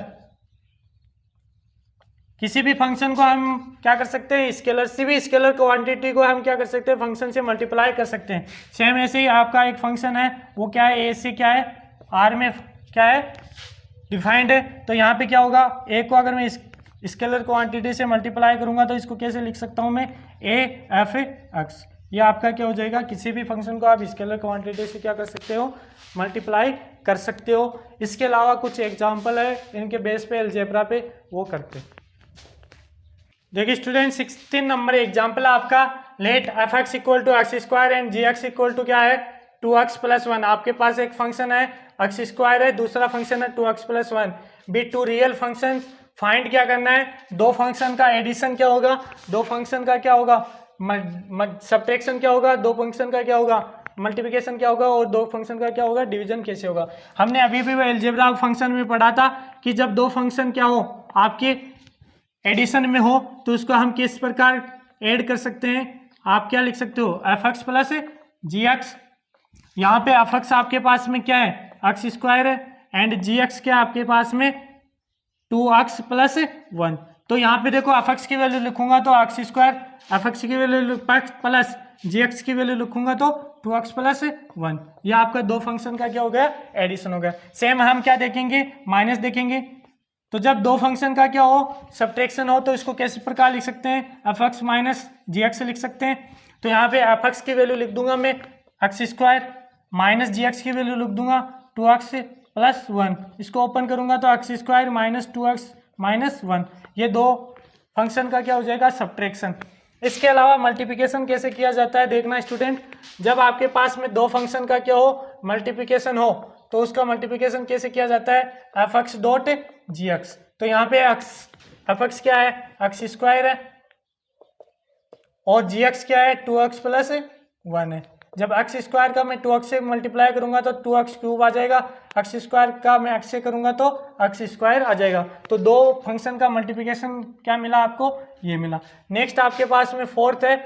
किसी भी फंक्शन को हम क्या कर सकते हैं, स्केलर से भी स्केलर क्वांटिटी को हम क्या कर सकते हैं, फंक्शन से मल्टीप्लाई कर सकते हैं। सेम ऐसे ही आपका एक फंक्शन है, वो क्या है, ए से क्या है, आर में क्या है, डिफाइंड है। तो यहाँ पे क्या होगा, ए को अगर मैं स्केलर क्वांटिटी से मल्टीप्लाई करूंगा तो इसको कैसे लिख सकता हूँ मैं, ए एफ एक्स। ये आपका क्या हो जाएगा, किसी भी फंक्शन को आप स्केलर क्वांटिटी से क्या कर सकते हो, मल्टीप्लाई कर सकते हो। इसके अलावा कुछ एग्जाम्पल है इनके बेस पे अलजेब्रा पे वो करते हैं। देखिए स्टूडेंट 16 नंबर एग्जाम्पल है आपका, let F x equal to x square and G X equal to क्या है, 2x प्लस 1। आपके पास एक फंक्शन है एक्स स्क्वायर है, दूसरा फंक्शन है 2x plus 1, be two real function. Find क्या करना है, दो फंक्शन का एडिशन क्या होगा, दो फंक्शन का क्या होगा, सब्ट्रैक्शन क्या होगा, दो फंक्शन का क्या होगा, मल्टीप्लिकेशन क्या होगा, और दो फंक्शन का क्या होगा, डिवीजन कैसे होगा। हमने अभी भी अलजेब्रा फंक्शन में पढ़ा था कि जब दो फंक्शन क्या हो आपके एडिशन में हो तो उसको हम किस प्रकार ऐड कर सकते हैं, आप क्या लिख सकते हो, F X plus G x. यहाँ पे एफ एक्स आपके पास में क्या है, एक्स स्क्वायर है, एंड जी एक्स क्या आपके पास में 2x प्लस 1। तो यहाँ पे देखो एफ एक्स की वैल्यू लिखूंगा तो एक्स स्क्वायर, एफ एक्स की वैल्यू प्लस जी एक्स की वैल्यू लिखूंगा तो 2x प्लस 1। ये आपका दो फंक्शन का क्या हो गया, एडिशन हो गया। सेम हम क्या देखेंगे, माइनस देखेंगे। तो जब दो फंक्शन का क्या हो, सब्ट्रैक्शन हो, तो इसको कैसे प्रकार लिख सकते हैं, एफ एक्स माइनस जी एक्स लिख सकते हैं। तो यहाँ पे एफ एक्स की वैल्यू लिख दूंगा मैं एक्स स्क्वायर, माइनस जी एक्स की वैल्यू लिख दूंगा 2x प्लस 1। इसको ओपन करूंगा तो x square minus 2x minus 1। ये दो फंक्शन का क्या हो जाएगा, सब्ट्रैक्शन। इसके अलावा मल्टीप्लिकेशन कैसे किया जाता है देखना स्टूडेंट, जब आपके पास में दो फंक्शन का क्या हो, मल्टीप्लिकेशन हो, तो उसका मल्टीप्लिकेशन कैसे किया जाता है, एफ एक्स डॉट जी एक्स। तो यहाँ पे एफ एक्स क्या है, एक्स स्क्वायर है, और जी एक्स क्या है, 2x प्लस 1 है। जब एक्स स्क्वायर का मैं 2x से मल्टीप्लाई करूंगा तो 2x क्यूब आ जाएगा, एक्स स्क्वायर का मैं एक्स से करूंगा तो एक्स स्क्वायर आ जाएगा। तो दो फंक्शन का मल्टीप्लिकेशन क्या मिला आपको, ये मिला। नेक्स्ट आपके पास में फोर्थ है,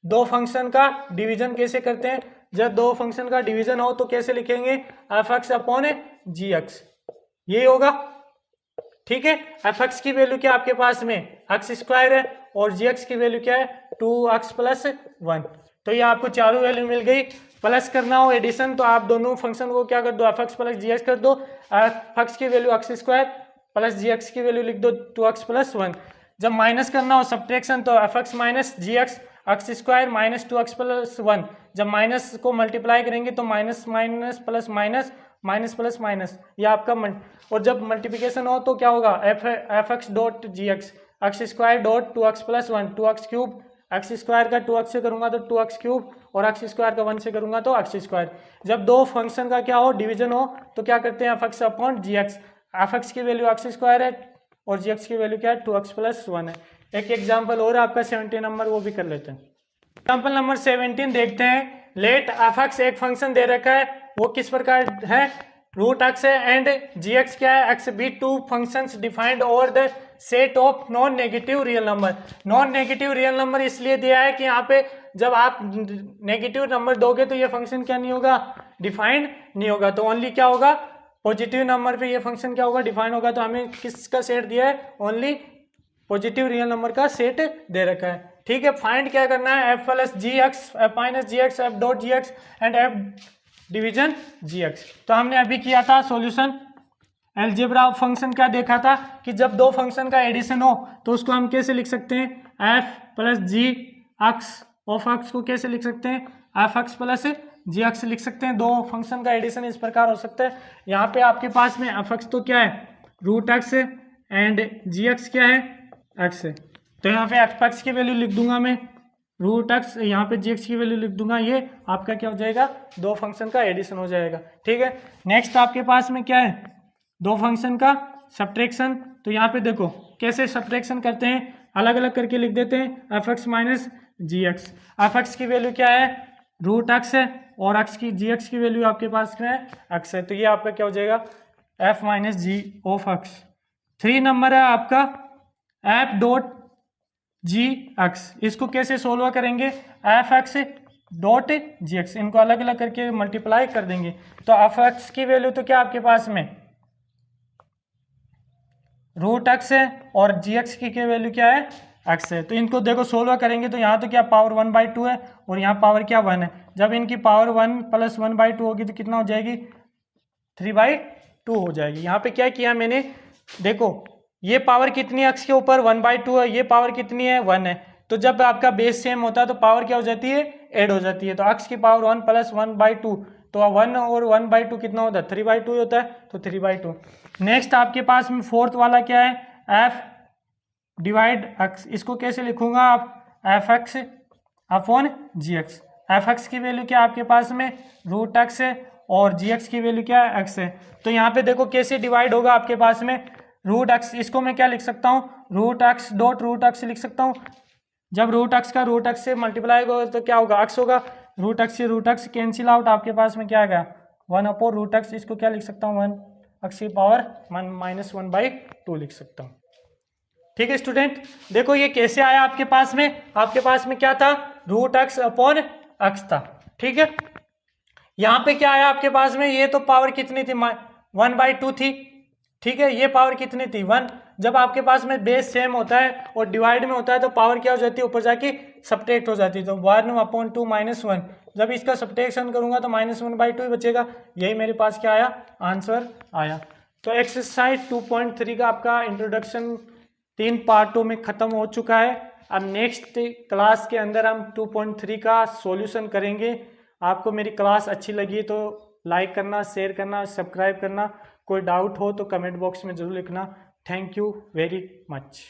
दो फंक्शन का डिवीजन कैसे करते हैं। जब दो फंक्शन का डिवीजन हो तो कैसे लिखेंगे, एफ एक्स अपॉन जी एक्स, ये होगा, ठीक है। एफ एक्स की वैल्यू क्या आपके पास में एक्स स्क्वायर है, और जी एक्स की वैल्यू क्या है 2x प्लस 1। तो ये आपको चारों वैल्यू मिल गई। प्लस करना हो एडिशन तो आप दोनों फंक्शन को क्या कर दो, F X plus G x कर दो। एफ एक्स की value x square plus G x की वैल्यू लिख दो 2x प्लस 1। जब माइनस करना हो सब्ट्रैक्शन तो एफ एक्स माइनस जी x x square minus 2x plus 1। जब माइनस को मल्टीप्लाई करेंगे तो minus minus plus minus, minus plus minus, ये आपका और जब मल्टीप्लिकेशन हो तो क्या होगा, एफ एक्स डॉट जी x x square dot 2x plus 1, 2x cube, x square का 2x से करूंगा तो 2x क्यूब, और एक्स स्क्वायर का 1 से करूंगा तो एक्स स्क्वायर। जब दो फंक्शन का क्या हो, डिवीजन हो, तो क्या करते हैं, एफ एक्स अपॉन जी एक्स। एफ एक्स की वैल्यू एक्स स्क्वायर है और जी एक्स की वैल्यू क्या है 2x प्लस 1 है। एक एग्जाम्पल और आपका 17 नंबर, वो भी कर लेते हैं। एग्जाम्पल नंबर 17 देखते हैं। लेट एफ एक्स एक फंक्शन दे रखा है, वो किस प्रकार है, रूट एक्स है, एंड जी एक्स क्या है, X be two functions defined over the set of non negative real number. Non negative real number इसलिए दिया है कि यहाँ पे जब आप नेगेटिव नंबर दोगे तो ये फंक्शन क्या नहीं होगा, डिफाइंड नहीं होगा। तो ओनली क्या होगा, पॉजिटिव नंबर पे ये फंक्शन क्या होगा, डिफाइन होगा। तो हमें किसका सेट दिया है, ओनली पॉजिटिव रियल नंबर का सेट दे रखा है, ठीक है। फाइंड क्या करना है, F plus G X, F minus ji X, F dot ji X, and F division G X. तो हमने अभी किया था सॉल्यूशन अलजेब्रा फंक्शन, क्या देखा था कि जब दो फंक्शन का एडिशन हो तो उसको हम कैसे लिख सकते हैं, F plus G X of X को कैसे लिख सकते हैं, F X plus G X लिख सकते हैं। दो फंक्शन का एडिशन इस प्रकार हो सकता है। यहाँ पे आपके पास में एफ एक्स तो क्या है, रूट एक्स है, एंड जी एक्स क्या है, एक्स है। तो यहाँ पे एफ एक्स की वैल्यू लिख दूंगा मैं रूट एक्स, यहाँ पे जी एक्स की वैल्यू लिख दूंगा। ये आपका क्या हो जाएगा, दो फंक्शन का एडिशन हो जाएगा, ठीक है। नेक्स्ट आपके पास में क्या है, दो फंक्शन का सब्ट्रैक्शन। तो यहाँ पे देखो कैसे सब्ट्रैक्शन करते हैं, अलग अलग करके लिख देते हैं। एफ एक्स माइनस जी एक्स, एफ एक्स की वैल्यू क्या है, रूट एक्स है, और एक्स की जी एक्स की वैल्यू आपके पास में है एक्स है। तो ये आपका क्या हो जाएगा, F minus G of X. 3 number है आपका एफ डॉट जी एक्स। इसको कैसे सोल्व करेंगे, एफ एक्स डॉट जी एक्स, इनको अलग अलग करके मल्टीप्लाई कर देंगे। तो एफ एक्स की वैल्यू तो क्या आपके पास में रूट एक्स है और जी एक्स की वैल्यू क्या है, एक्स है। तो इनको देखो सोल्व करेंगे तो यहाँ तो क्या पावर 1/2 है और यहाँ पावर क्या 1 है। जब इनकी पावर 1 + 1/2 होगी तो कितना हो जाएगी, 3/2 हो जाएगी। यहाँ पे क्या किया मैंने, देखो ये पावर कितनी है एक्स के ऊपर, 1/2 है, ये पावर कितनी है 1 है। तो जब आपका बेस सेम होता है तो पावर क्या हो जाती है, ऐड हो जाती है। तो एक्स की पावर 1 + 1/2, तो 1 और 1/2 कितना होता है, 3/2 होता है, तो 3/2। नेक्स्ट आपके पास में फोर्थ वाला क्या है, एफ डिवाइड एक्स। इसको कैसे लिखूंगा आप, एफ एक्स अपॉन जी एक्स। एफ एक्स की वैल्यू क्या आपके पास में रूट एक्स है और जी एक्स की वैल्यू क्या है, एक्स है। तो यहाँ पे देखो कैसे डिवाइड होगा आपके पास में, रूट एक्स, इसको मैं क्या लिख सकता हूँ, root X dot root X लिख सकता हूँ। जब रूट एक्स का रूट एक्स से मल्टीप्लाई होगा तो क्या होगा, एक्स होगा। रूट एक्स से रूट एक्स कैंसिल आउट, आपके पास में क्या आ गया 1/√x। इसको क्या लिख सकता हूँ, 1 एक्स की पावर -1/2 लिख सकता हूँ। ठीक है स्टूडेंट, देखो ये कैसे आया आपके पास में, आपके पास में क्या था, रूट एक्स अपॉन एक्स था। ठीक है, यहाँ पे क्या आया आपके पास में, ये तो पावर कितनी थी 1/2 थी। ठीक है, ये पावर कितनी थी 1। जब आपके पास में बेस सेम होता है और डिवाइड में होता है तो पावर क्या हो जाती है, ऊपर जाके सब्ट्रैक्ट हो जाती है। तो 1/2 -1, जब इसका सब्ट्रैक्शन करूंगा तो -1/2 ही बचेगा। यही मेरे पास क्या आया, आंसर आया। तो एक्सरसाइज 2.3 का आपका इंट्रोडक्शन 3 पार्टों में खत्म हो चुका है। अब नेक्स्ट क्लास के अंदर हम 2.3 का सॉल्यूशन करेंगे। आपको मेरी क्लास अच्छी लगी तो लाइक करना, शेयर करना, सब्सक्राइब करना। कोई डाउट हो तो कमेंट बॉक्स में ज़रूर लिखना। Thank you very much.